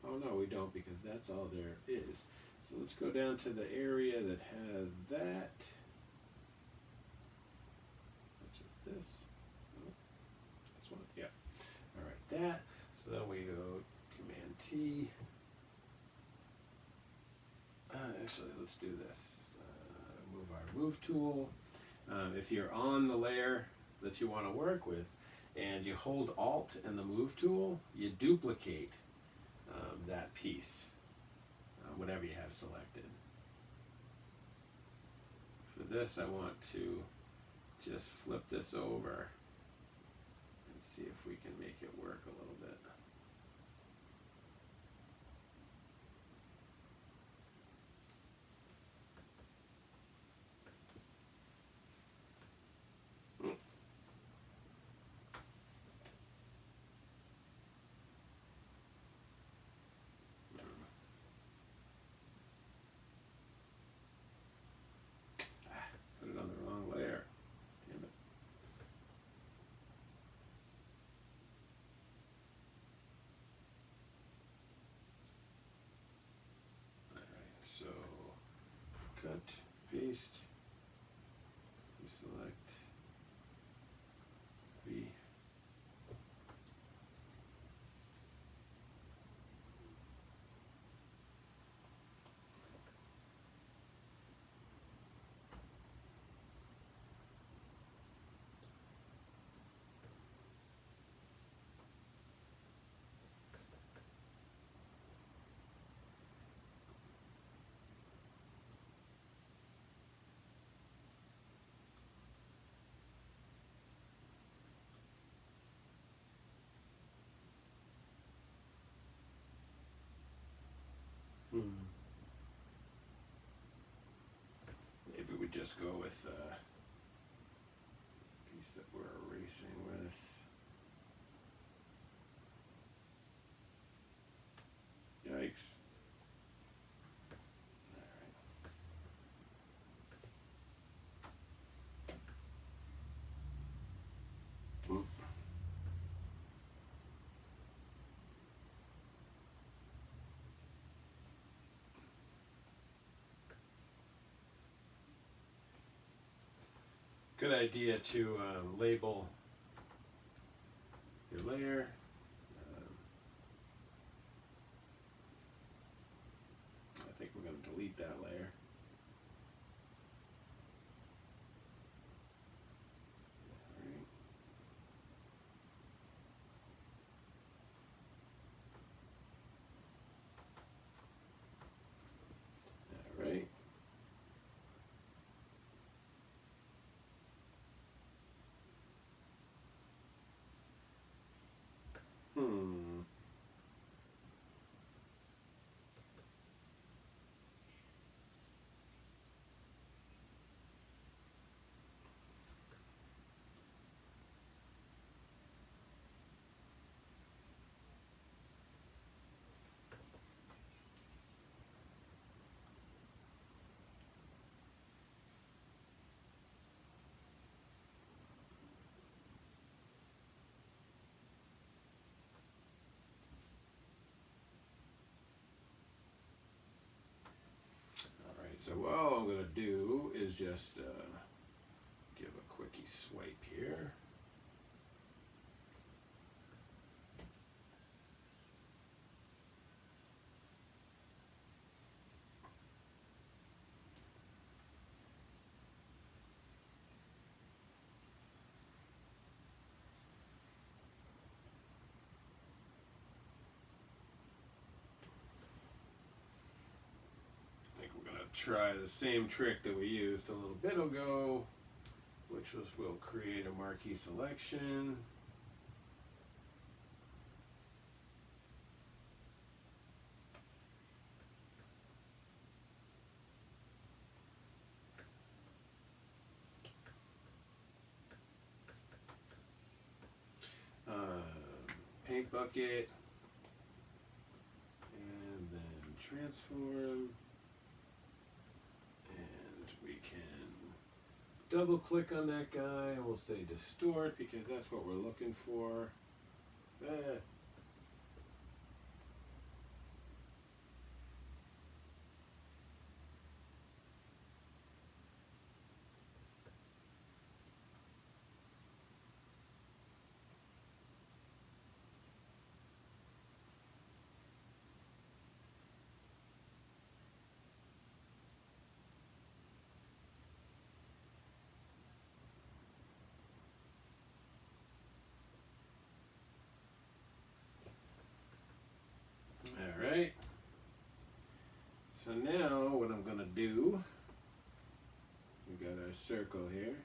Oh no, we don't, because that's all there is. So let's go down to the area that has that, which is this. Oh, this one, yeah. All right, that. So then we go Command T. Actually, let's do this. Move our move tool. If you're on the layer that you want to work with, and you hold Alt and the move tool, you duplicate that piece, whatever you have selected. For this, I want to just flip this over and see if we can make it work a little bit. Put it on the wrong layer. Damn it. Alright, so cut, paste, deselect, V. Maybe we just go with the piece that we're erasing with. Yikes. Alright. Good idea to label your layer. I think we're going to delete that layer. All right. So all I'm going to do is just give a quickie swipe here. Try the same trick that we used a little bit ago, which was we'll create a marquee selection. Paint bucket, and then transform, and we can double click on that guy and we'll say distort because that's what we're looking for. Alright, so now what I'm going to do, we got our circle here.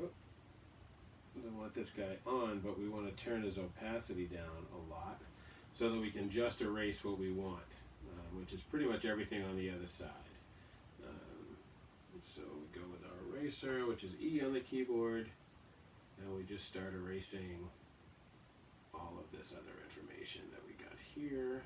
Oh, we don't want this guy on, but we want to turn his opacity down a lot so that we can just erase what we want, which is pretty much everything on the other side. So we go with our eraser, which is E on the keyboard, and we just start erasing all of this other information that we got here.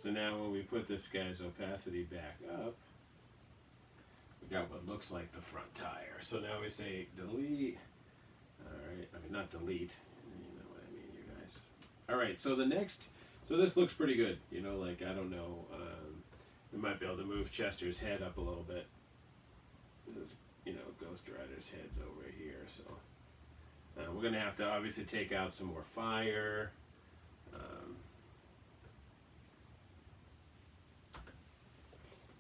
So now when we put this guy's opacity back up, we got what looks like the front tire. So now we say delete. Alright, I mean not delete, you know what I mean, you guys. Alright, so the next, so this looks pretty good, you know, like I don't know, we might be able to move Chester's head up a little bit. This is, you know, Ghost Rider's head's over here, so we're going to have to obviously take out some more fire.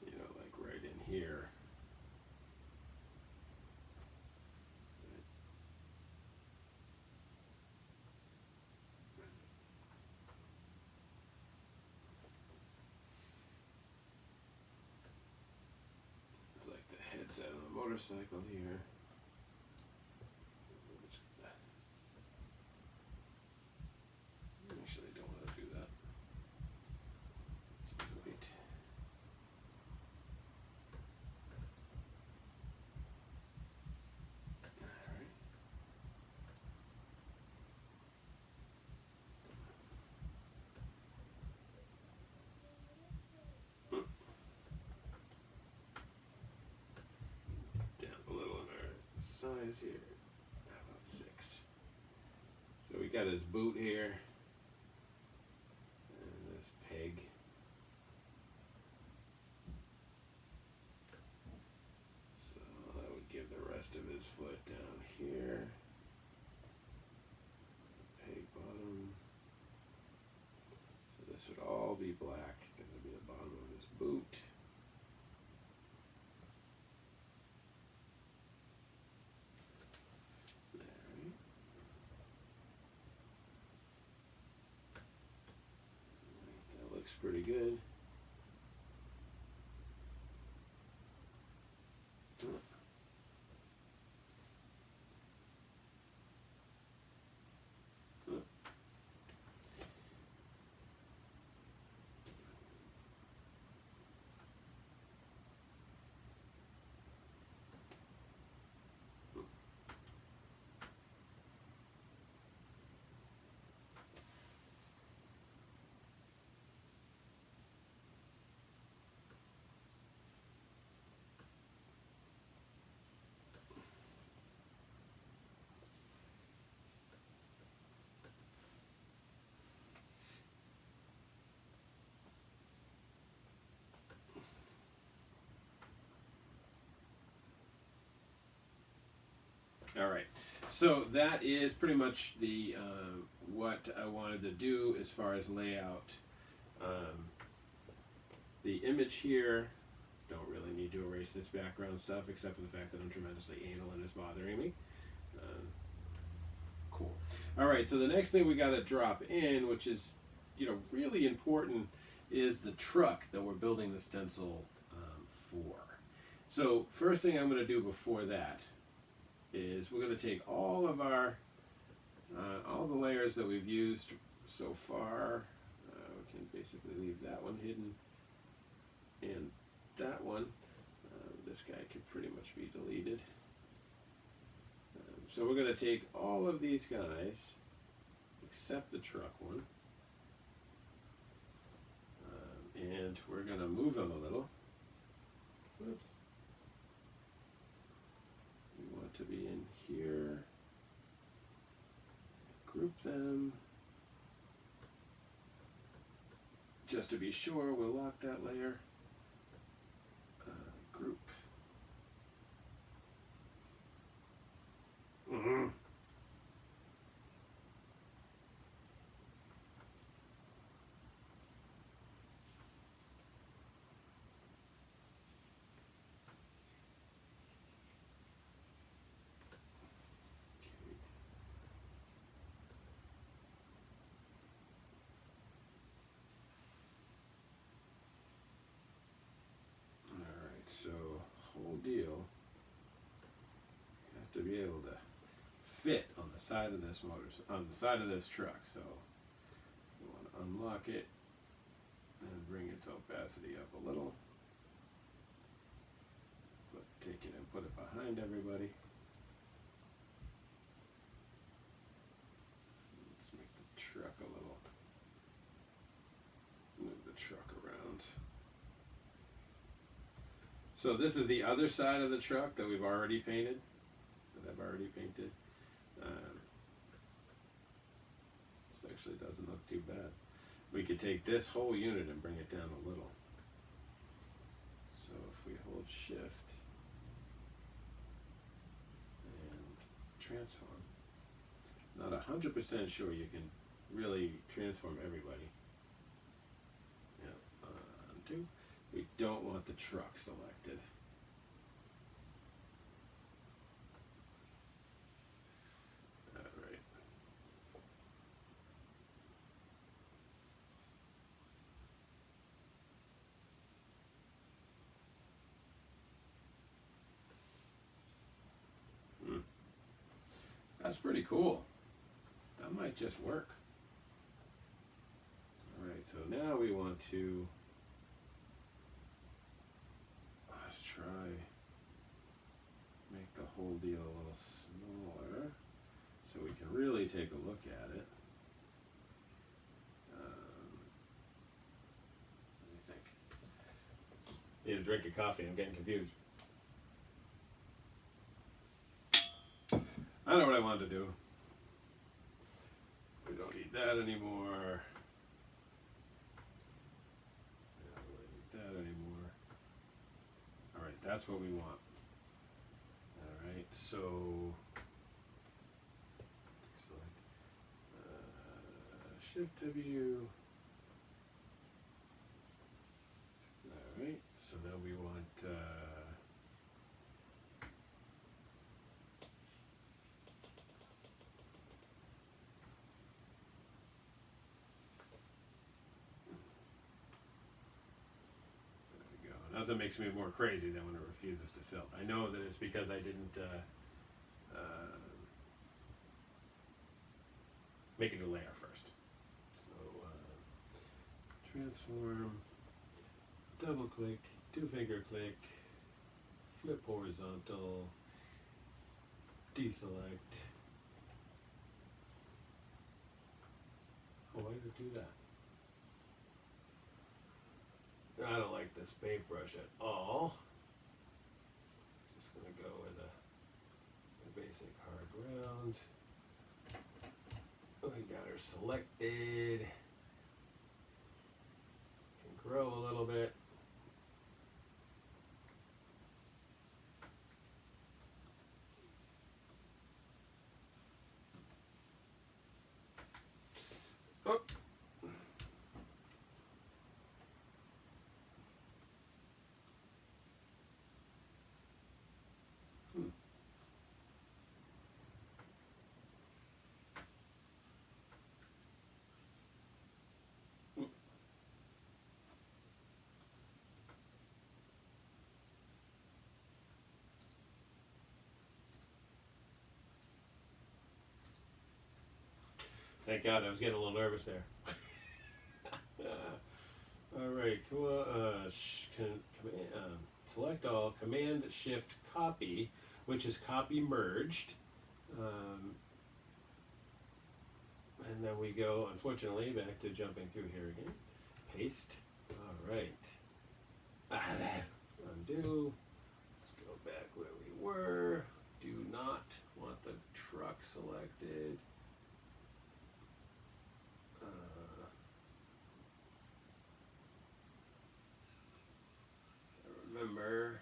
You know, like right in here. It's like the headset on the motorcycle here. Actually, I don't want to do that. Let's wait. Alright. Down a little on our size here. How about 6? So we got his boot here. And this peg. So that would give the rest of his foot down here. Peg bottom. So this would all be black. Going to be the bottom of his boot. There. That looks pretty good. All right, so that is pretty much the what I wanted to do as far as layout. The image here, don't really need to erase this background stuff except for the fact that I'm tremendously anal and it's bothering me. Cool. All right, so the next thing we got to drop in, which is, you know, really important, is the truck that we're building the stencil for. So first thing I'm going to do before that is we're going to take all of our All the layers that we've used so far, we can basically leave that one hidden, and that one, this guy could pretty much be deleted. So we're going to take all of these guys, except the truck one, and we're going to move them a little. Whoops. We want to be in here. Group them. Just to be sure, we'll lock that layer. Group. Mm-hmm. So, whole deal, you have to be able to fit on the side of this on the side of this truck. So, you want to unlock it and bring its opacity up a little. But take it and put it behind everybody. Let's make the truck a little, move the truck around. So this is the other side of the truck that we've already painted, that I've already painted. This actually doesn't look too bad. We could take this whole unit and bring it down a little. So if we hold shift and transform, not 100% sure you can really transform everybody. Yeah, undo. We don't want the truck selected. All right. That's pretty cool. That might just work. All right, so now we want to, let's try make the whole deal a little smaller so we can really take a look at it. What do you think? Need a drink of coffee, I'm getting confused. I know what I wanted to do. We don't need that anymore. We don't need that anymore. Alright, that's what we want. Alright, so select Shift W. Alright, so now we want nothing makes me more crazy than when it refuses to fill. I know that it's because I didn't make it a layer first. So transform, double click, two finger click, flip horizontal, deselect. Oh, why did it do that? I don't like this paintbrush at all. Just gonna go with a basic hard ground. We got her selected. Can grow a little bit. Oh. Thank God, I was getting a little nervous there. All right, select all, Command Shift Copy, which is copy merged. And then we go, unfortunately, back to jumping through here again. Paste. All right. Undo. Let's go back where we were. Do not want the truck selected. Remember.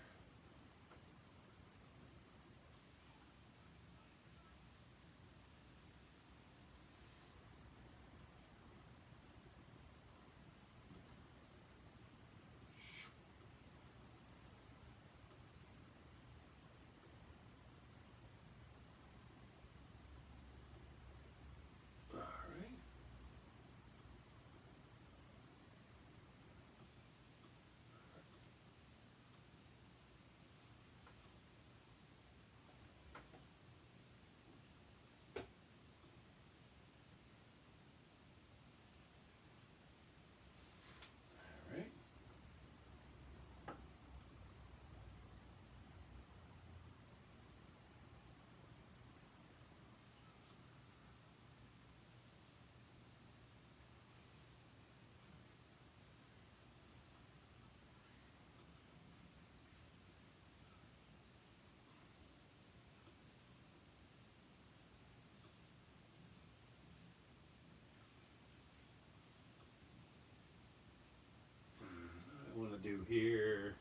I want to do here.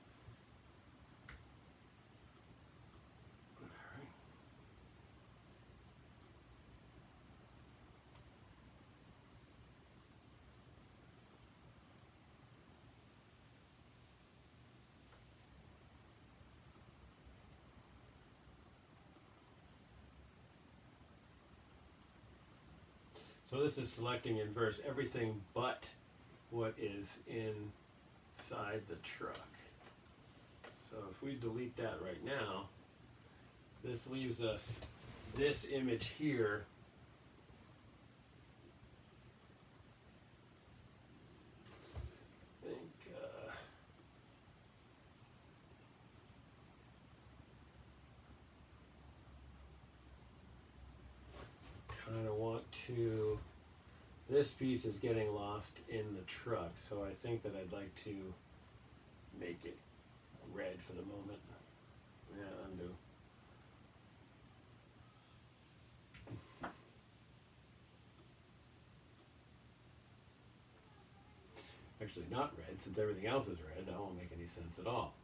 So this is selecting inverse everything but what is inside the truck. So if we delete that right now, this leaves us this image here. I think kind of want to, this piece is getting lost in the truck, so I think that I'd like to make it red for the moment. Yeah, undo. Actually not red, since everything else is red, that won't make any sense at all.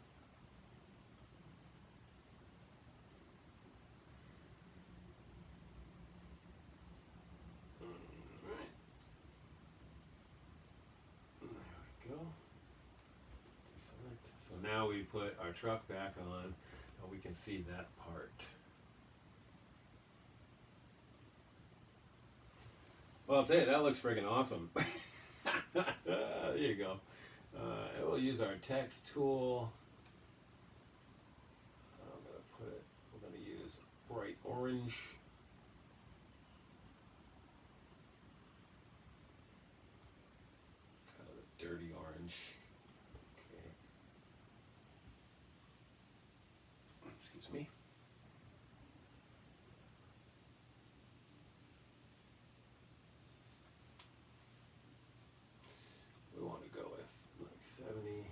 So now we put our truck back on and we can see that part. Well, I'll tell you, that looks friggin' awesome. There you go. We'll use our text tool. We're gonna use bright orange. Kind of a dirty orange. Excuse me. We want to go with like 70.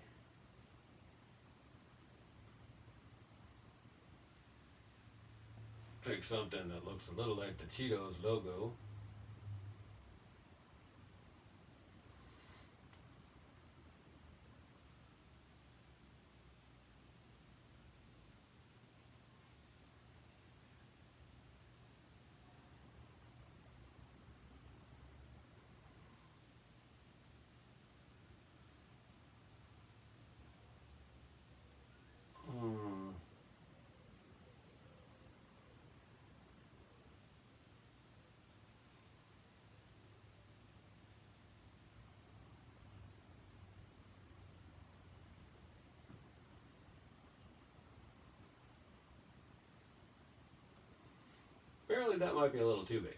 Pick something that looks a little like the Cheetos logo. Apparently that might be a little too big.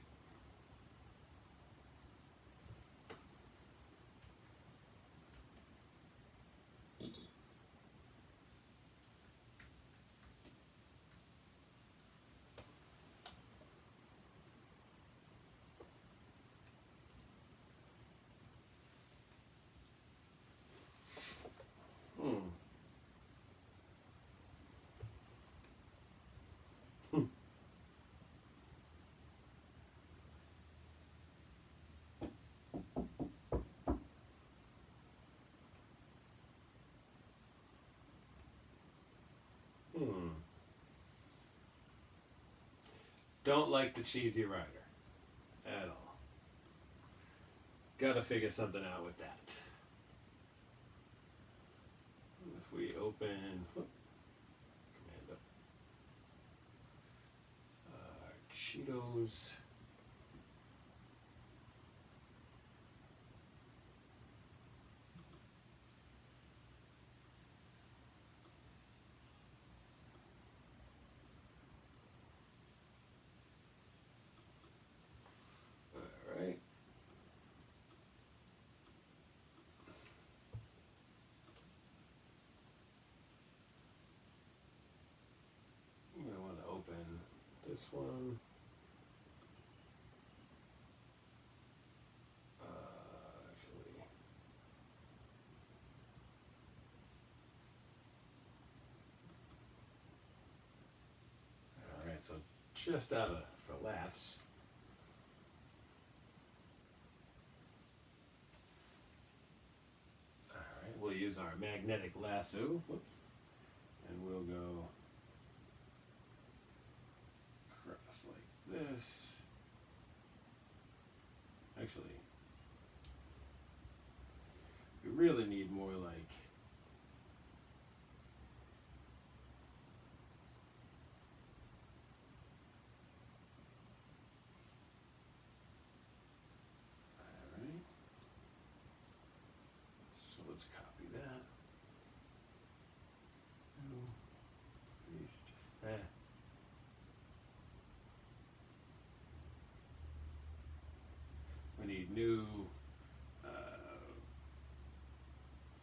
don't like the cheesy rider at all. Gotta figure something out with that. If we open Command Cheetos. Alright. I want to open this one. Actually, all right. So just out of for laughs. All right, we'll use our magnetic lasso. Whoops, and we'll go across like this. Actually, we really need more like alright. So let's copy that. Paste. We need new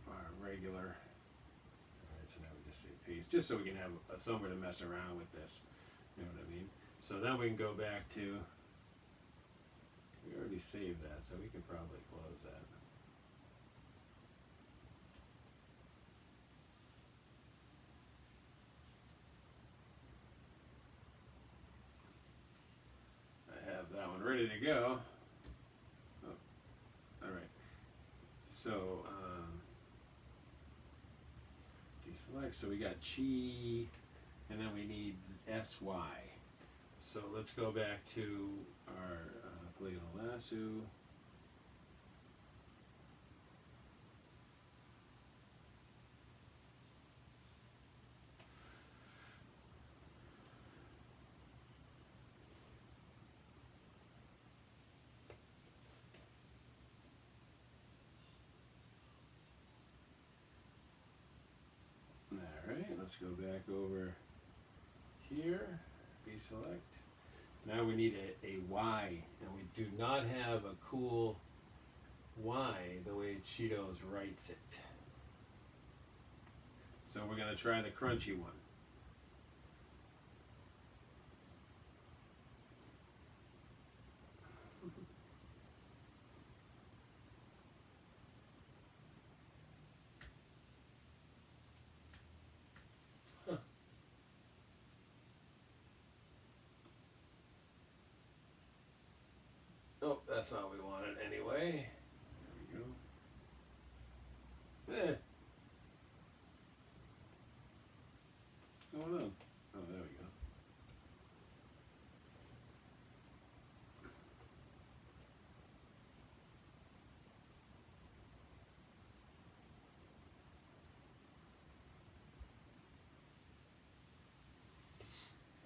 our regular. Alright, so now we just say paste, just so we can have somewhere to mess around with this. You know what I mean? So then we can go back to, we already saved that, so we can probably close that. I have that one ready to go. Oh, all right. So deselect. So we got chi, and then we need sy. So let's go back to our polygonal lasso. Alright, let's go back over here, deselect. Now we need a Y, and we do not have a cool Y the way Cheetos writes it. So we're going to try the crunchy one. Oh, that's not what we wanted anyway. There we go. What's going on? Oh, there we go.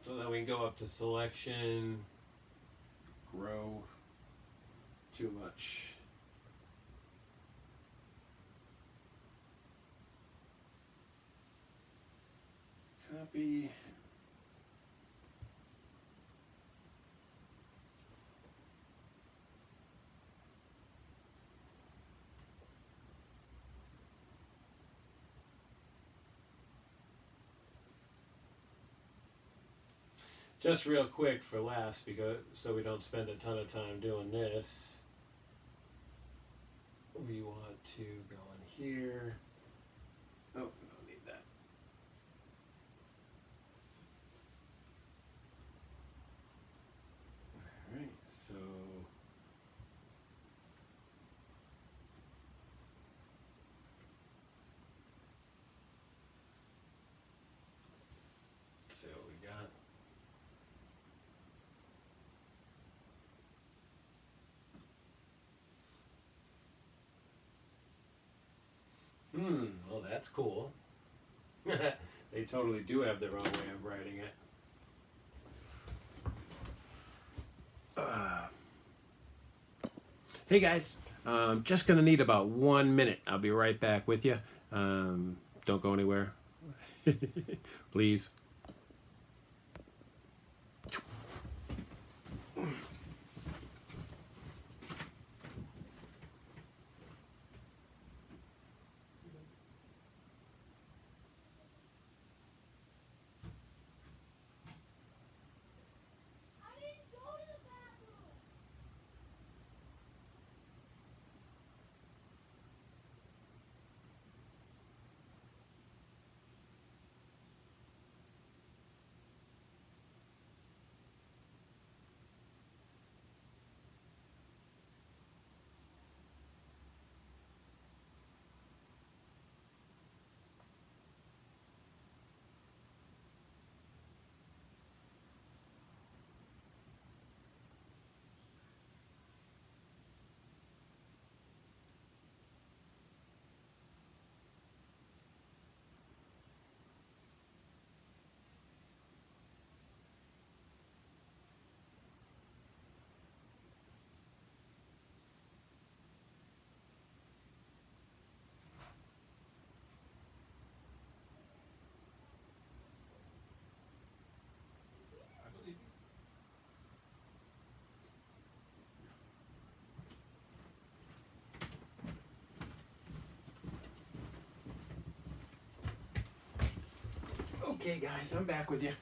So then we can go up to selection, grow, too much. Copy. Just real quick for laughs, because so we don't spend a ton of time doing this. We want to go in here. Oh, we don't need that. Alright, so see what we got. that's cool. They totally do have their own way of writing it. Hey guys, just gonna need about 1 minute. I'll be right back with you. Don't go anywhere. Please. Okay, guys, I'm back with you.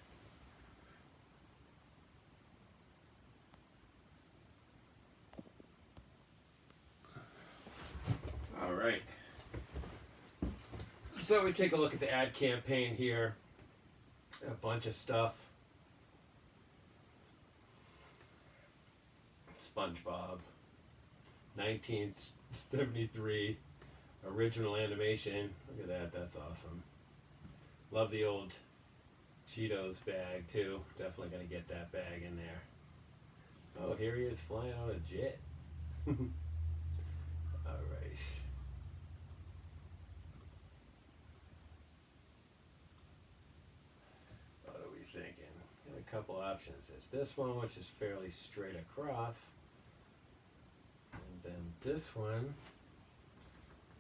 All right. So we take a look at the ad campaign here. A bunch of stuff. SpongeBob. 1973. Original animation. Look at that. That's awesome. Love the old Cheetos bag too. Definitely gonna get that bag in there. Oh, here he is flying on a jet. All right. What are we thinking? Got a couple options. There's this one, which is fairly straight across, and then this one,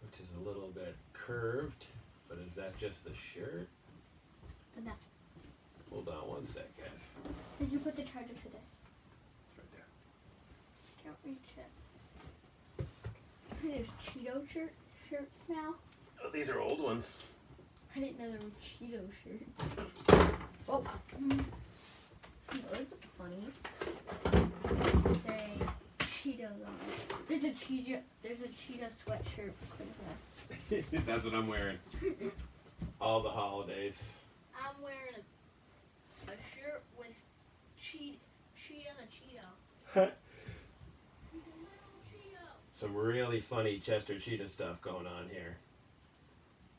which is a little bit curved. But is that just the shirt? No. Hold on one sec, guys. Did you put the charger for this? It's right there. Can't reach it. There's Cheeto shirts now. Oh, these are old ones. I didn't know there were Cheeto shirts. Oh. Those look funny. Say Cheetos on it. There's a Cheeto sweatshirt for Christmas. That's what I'm wearing. All the holidays. I'm wearing a shirt with Cheetah the Cheeto. Some really funny Chester Cheetah stuff going on here.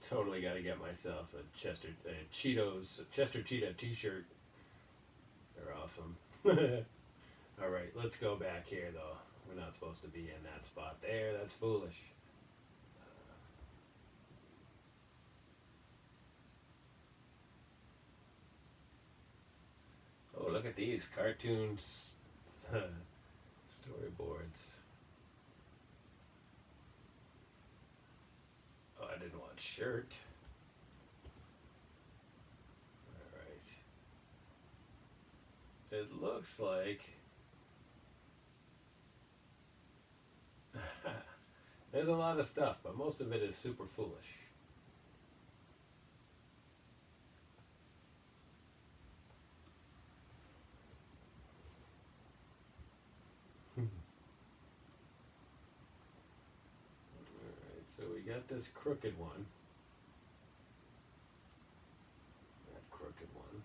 Totally got to get myself a Chester Cheetah t-shirt. They're awesome. All right, let's go back here though. We're not supposed to be in that spot there. That's foolish. Oh, look at these cartoons, storyboards. Oh, I didn't want shirt. All right. It looks like there's a lot of stuff, but most of it is super foolish. Alright, so we got this crooked one. That crooked one.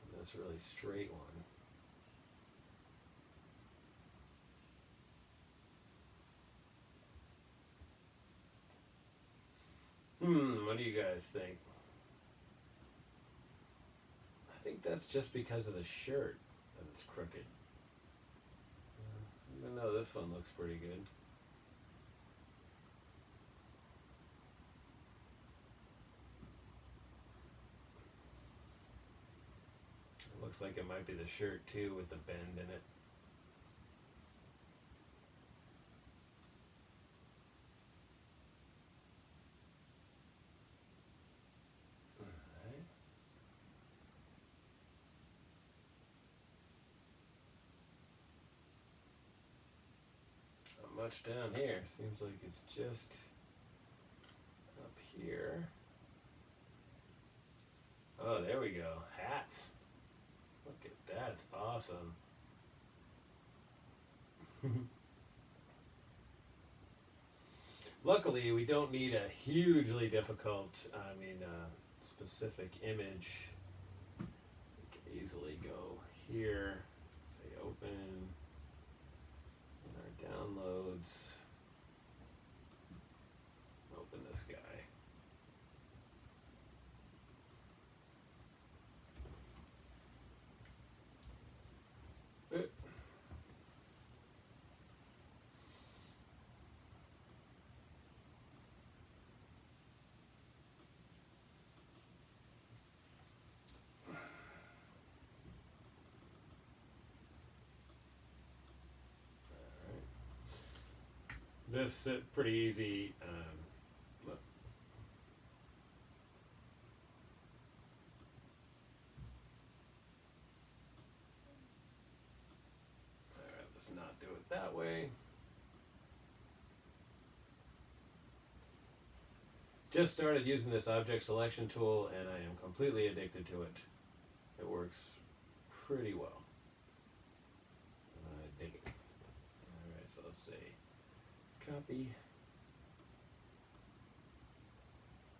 And this really straight one. What do you guys think? I think that's just because of the shirt that it's crooked. Even though this one looks pretty good. It looks like it might be the shirt too with the bend in it. Alright. Not much down here. Seems like it's just up here. Oh, there we go. Hats. Look at that. It's awesome. Luckily, we don't need a hugely difficult, specific image. We can easily go here, say open, in our downloads, open this guy. This is pretty easy. Look. All right, let's not do it that way. Just started using this object selection tool and I am completely addicted to it. It works pretty well. I dig it. All right, so let's see. Copy.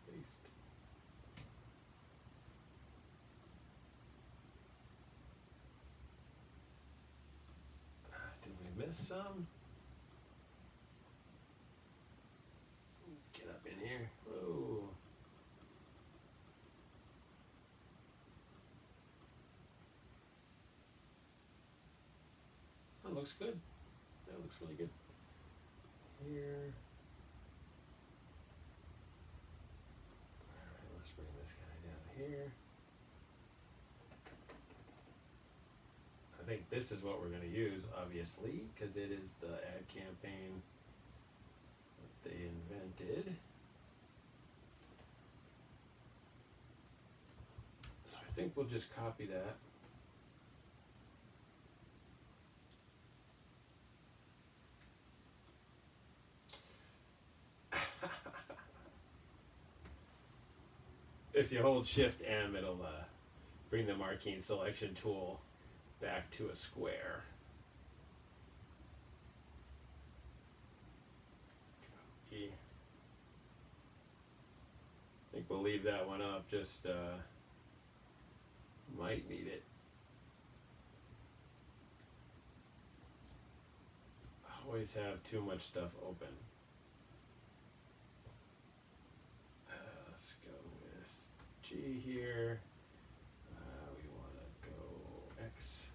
Paste. Did we miss some? Get up in here. Whoa. That looks good. That looks really good. Here. Alright, let's bring this guy down here. I think this is what we're going to use, obviously, because it is the ad campaign that they invented. So I think we'll just copy that. If you hold Shift M, it'll bring the marquee selection tool back to a square. E. I think we'll leave that one up, just might need it. Always have too much stuff open. Let's go with G here. We want to go X.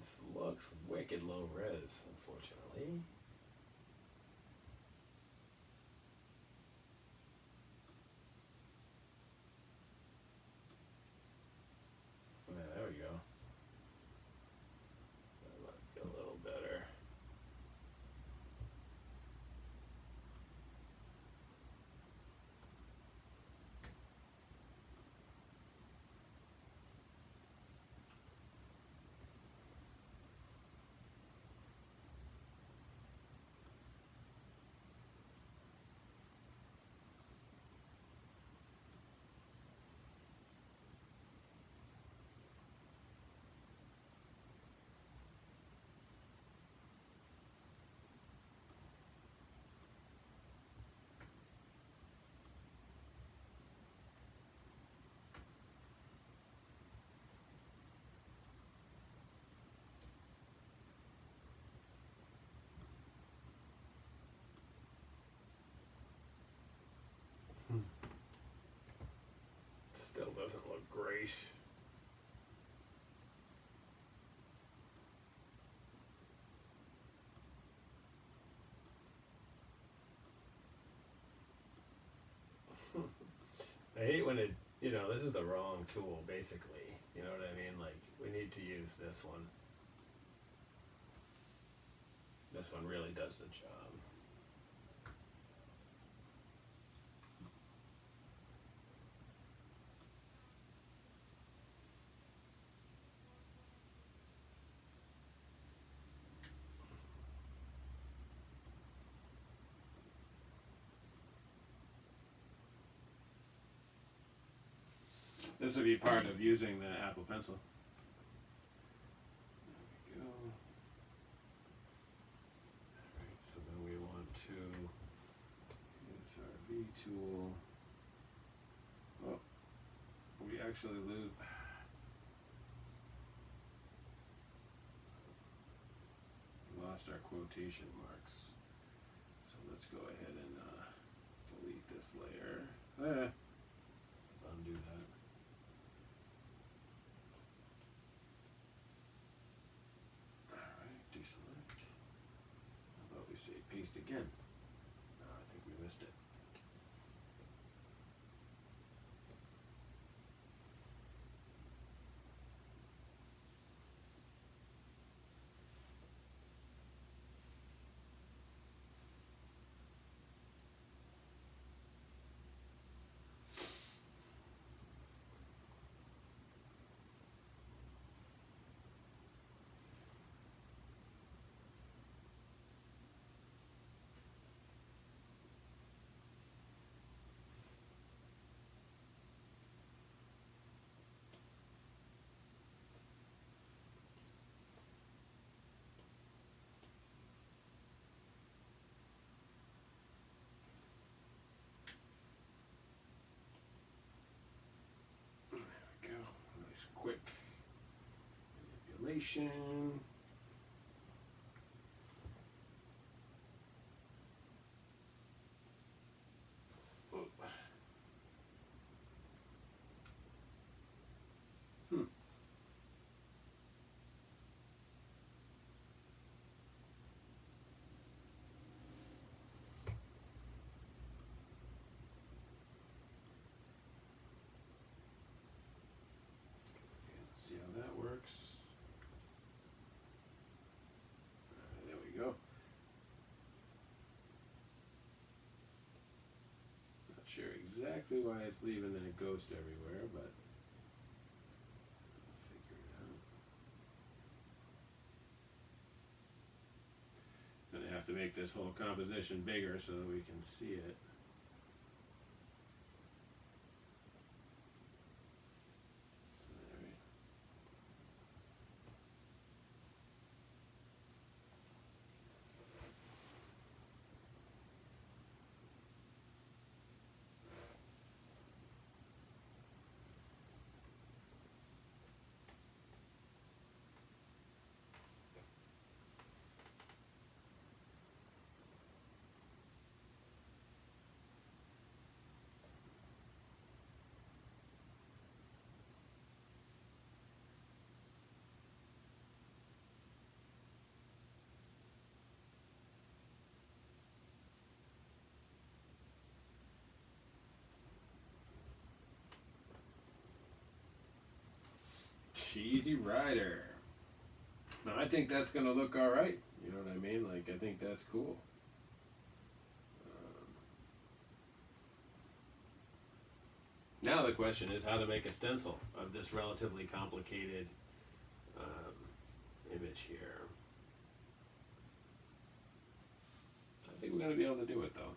This looks wicked low res, unfortunately. There we go. That might be a little better. Still doesn't look great. I hate when it, this is the wrong tool, basically. You know what I mean? Like, we need to use this one. This one really does the job. This would be part of using the Apple Pencil. There we go. Alright, so then we want to use our V tool. Oh, we actually lose. We lost our quotation marks. So let's go ahead and delete this layer. Let's undo that. Deselect. How about we say paste again? No, I think we missed it. Go. Nice quick manipulation. Oh. See how that works. There we go. Not sure exactly why it's leaving that ghost everywhere, but I'll figure it out. Gonna have to make this whole composition bigger so that we can see it. Cheesy Rider. Now I think that's gonna look all right. You know what I mean? Like, I think that's cool. Now the question is how to make a stencil of this relatively complicated image here. I think we're gonna be able to do it though.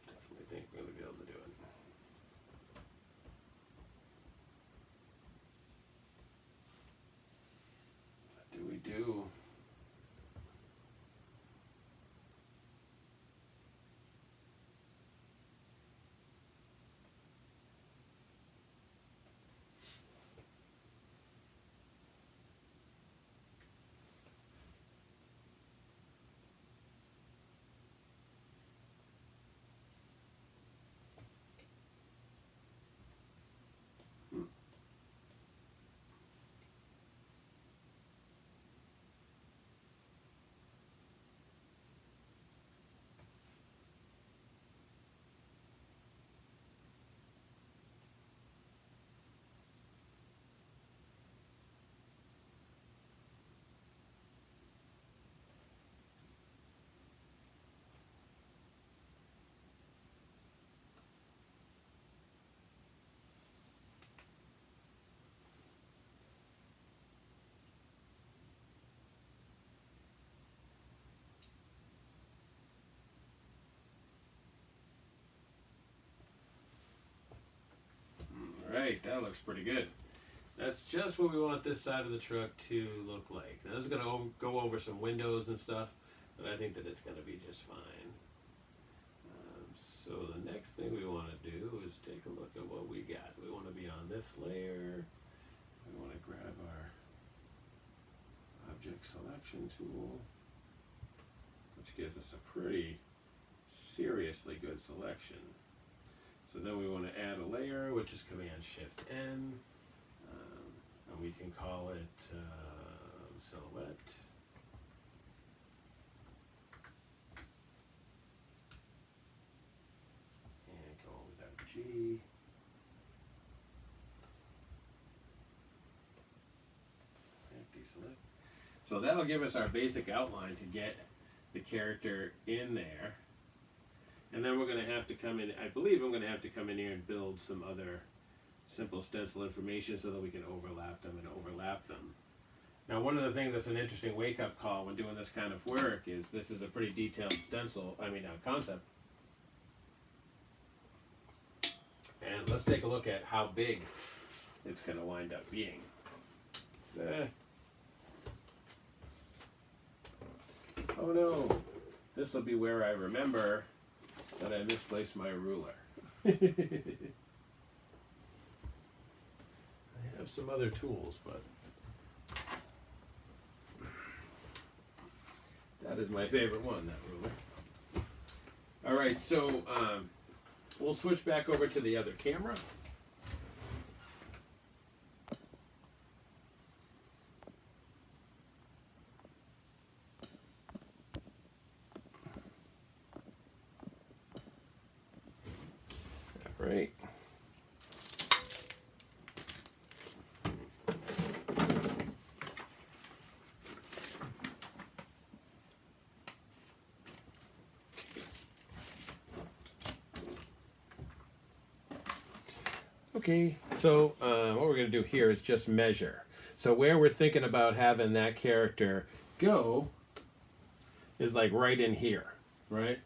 Definitely think we're gonna be able to do it. What do we do? right, that looks pretty good. That's just what we want this side of the truck to look like. Now this is going to go over some windows and stuff, but I think that it's going to be just fine. So the next thing we want to do is take a look at what we got. We want to be on this layer. We want to grab our object selection tool, which gives us a pretty seriously good selection. So then we want to add a layer, which is Command Shift N, and we can call it silhouette. And go with our G. Deselect. So that'll give us our basic outline to get the character in there. And then we're going to have to come in, I believe I'm going to have to come in here and build some other simple stencil information so that we can overlap them and overlap them. Now one of the things that's an interesting wake-up call when doing this kind of work is this is a pretty detailed stencil, concept. And let's take a look at how big it's going to wind up being. Oh no, this will be where I remember that I misplaced my ruler. I have some other tools, but that is my favorite one, that ruler. All right, so we'll switch back over to the other camera. Right. Okay, so what we're going to do here is just measure. So where we're thinking about having that character go is like right in here, right?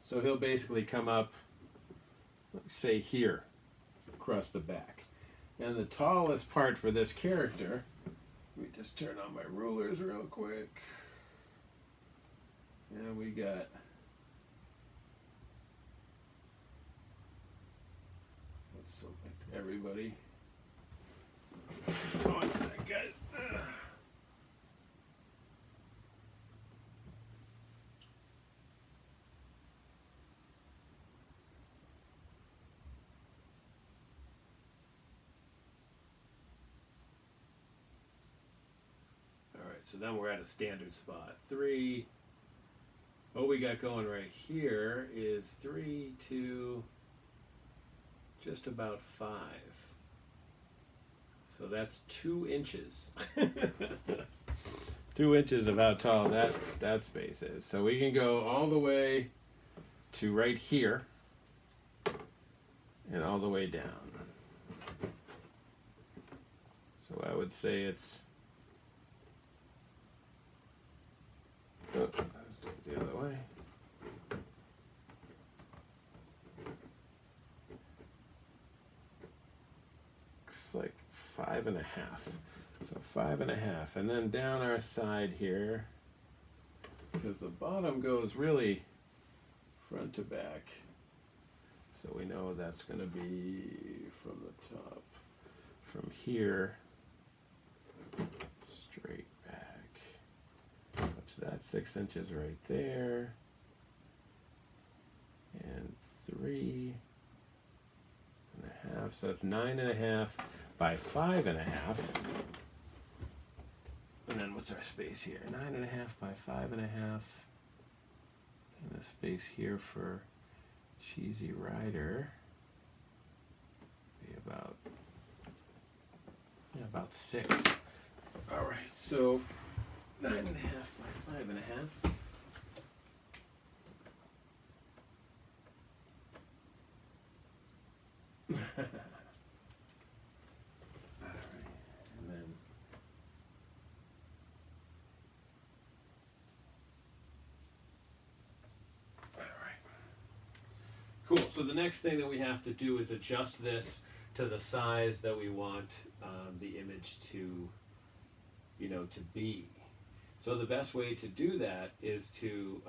So he'll basically come up, say here, across the back. And the tallest part for this character, let me just turn on my rulers real quick. And we got, let's select everybody. One sec, guys. So then we're at a standard spot. 3. What we got going right here is 3 to just about 5. So that's 2 inches. 2 inches of how tall that space is. So we can go all the way to right here and all the way down. So I would say it's let's do it the other way. Looks like 5.5. So 5.5. And then down our side here, because the bottom goes really front to back. So we know that's going to be from the top, from here, straight back. That's 6 inches right there, and 3.5. So that's 9.5 by 5.5. And then what's our space here? 9.5 by 5.5. And the space here for Cheesy Rider be about 6. All right, so 9.5 by 5.5. All right, and then all right. Cool. So the next thing that we have to do is adjust this to the size that we want the image to, to be. So the best way to do that is to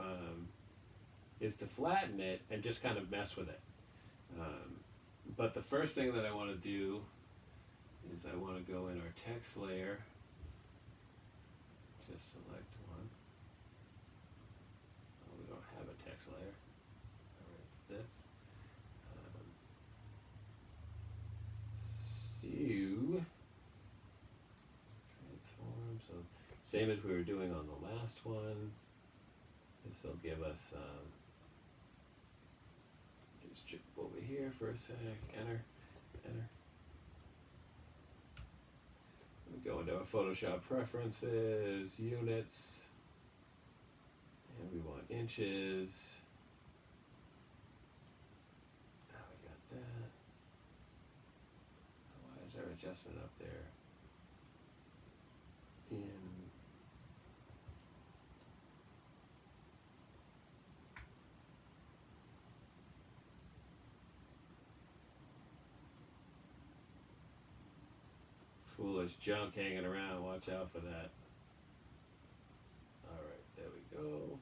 flatten it and just kind of mess with it. But the first thing that I want to do is I want to go in our text layer, just select one. Oh, we don't have a text layer. Alright, it's this. Transform, so same as we were doing on the last one. This will give us, just jump over here for a sec, enter. We go into our Photoshop preferences, units, and we want inches. Now we got that. Why is there adjustment up there? In foolish junk hanging around, watch out for that. Alright, there we go.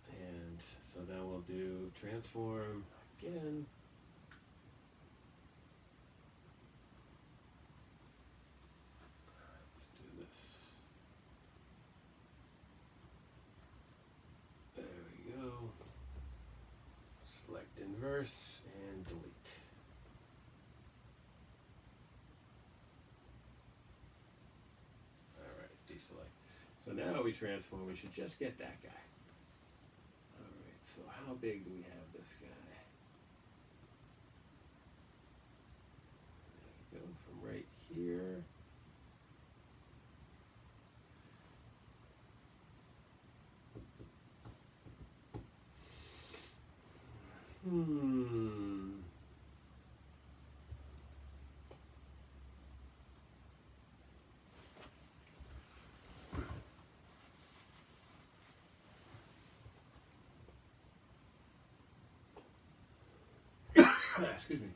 And so then we'll do transform again. Let's do this. There we go. Select inverse and delete. So now we transform, we should just get that guy. Alright, so how big do we have this guy? There we go, from right here. Excuse me.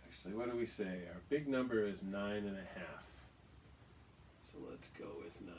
Actually, what do we say? Our big number is 9.5. So let's go with 9.5.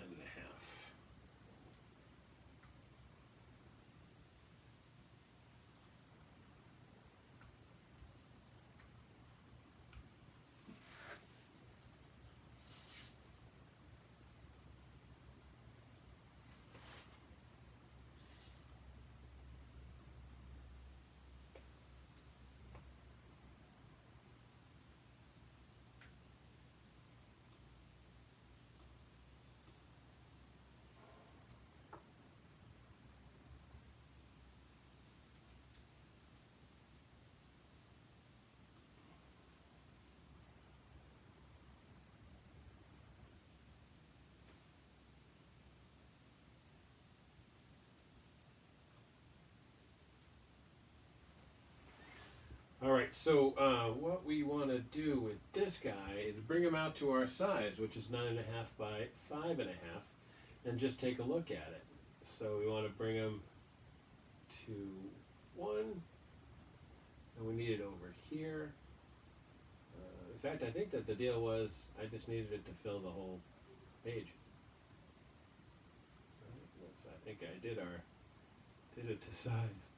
Alright, so what we want to do with this guy is bring him out to our size, which is 9.5 by 5.5, and just take a look at it. So we want to bring him to 1, and we need it over here. In fact, I think that the deal was I just needed it to fill the whole page. Right, so I think I did it to size.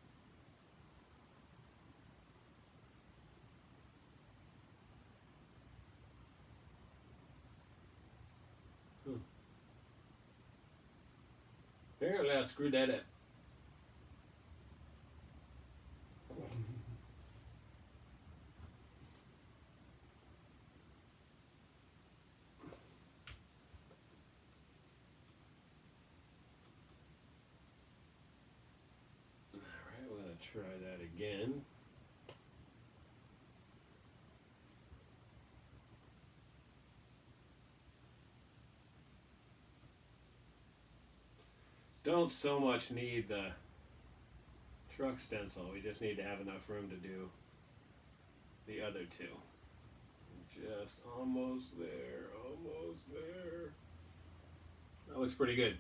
Apparently I screwed that up. don't so much need the truck stencil. We just need to have enough room to do the other two. Just almost there, almost there. That looks pretty good.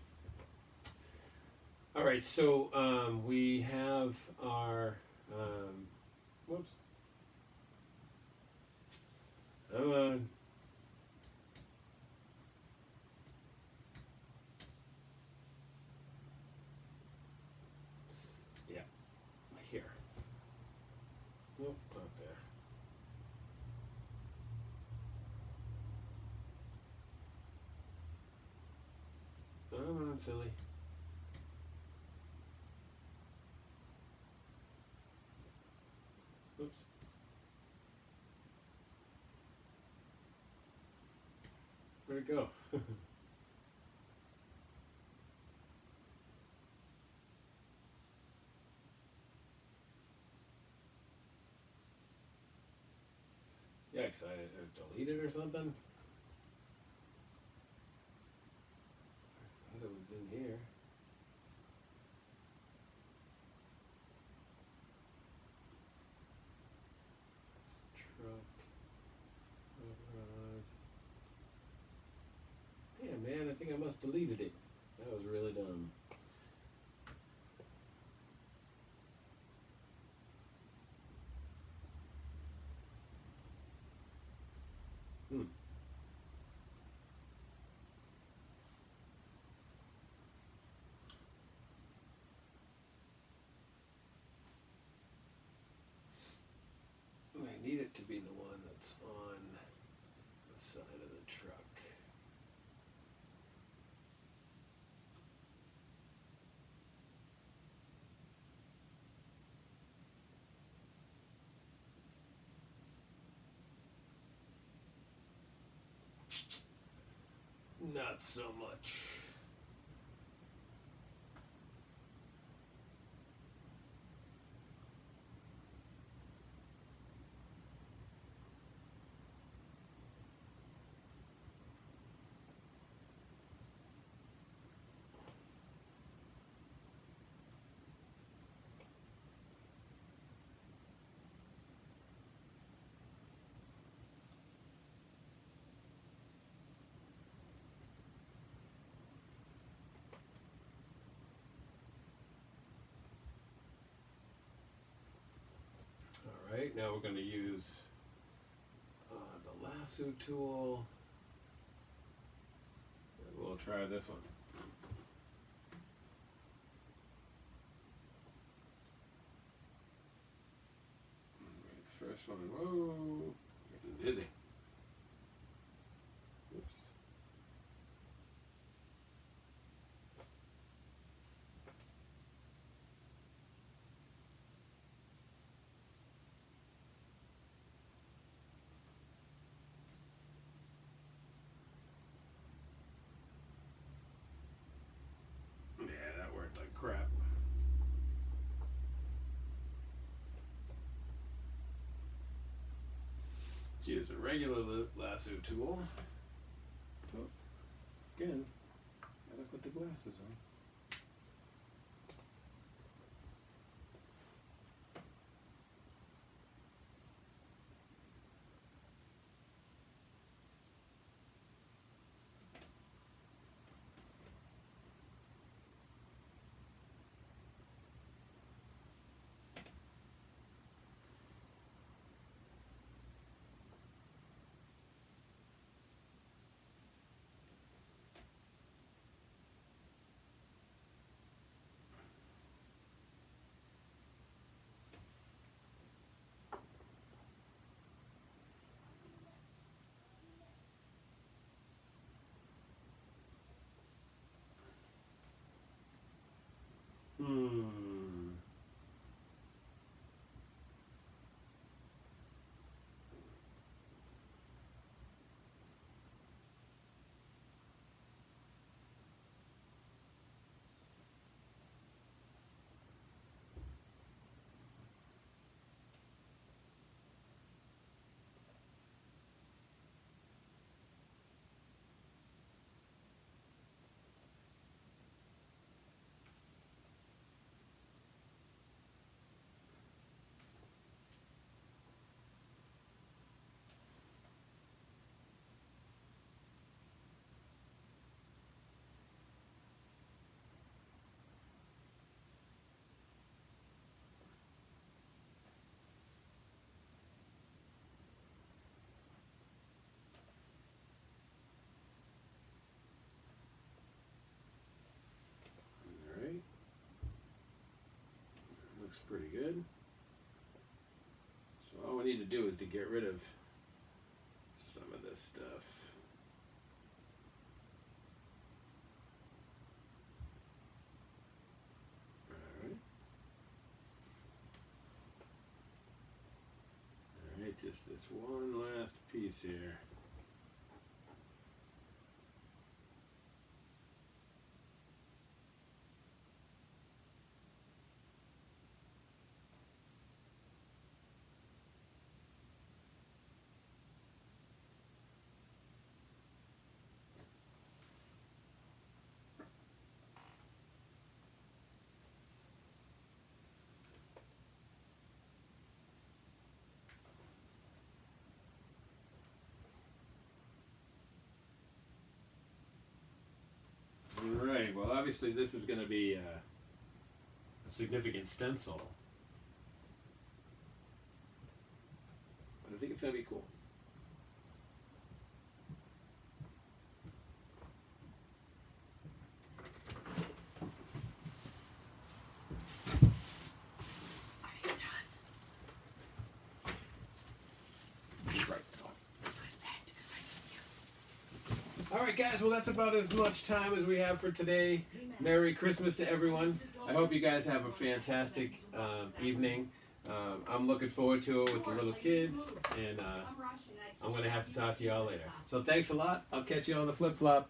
All right, so we have our, whoops. Come on. Yeah, here. Nope, not there. Come on, silly. Oops. Where'd it go? Yikes, I deleted it or something? I thought it was in here. Truck. Damn, man, I think I must have deleted it. That was really dumb. I need it to be the one that's on the side of the truck. Not so much. Alright, now we're going to use the lasso tool. And we'll try this one. First one, whoa, getting dizzy. Oops. Yeah, that worked like crap. Let's use a regular lasso tool. Oh, again, gotta put the glasses on. pretty good. So all we need to do is to get rid of some of this stuff. Alright, just this one last piece here. Alright, well obviously this is going to be a significant stencil. But I think it's going to be cool. Alright guys, well that's about as much time as we have for today. Merry Christmas to everyone. I hope you guys have a fantastic evening. I'm looking forward to it with the little kids, and I'm going to have to talk to y'all later. So thanks a lot. I'll catch you on the flip-flop.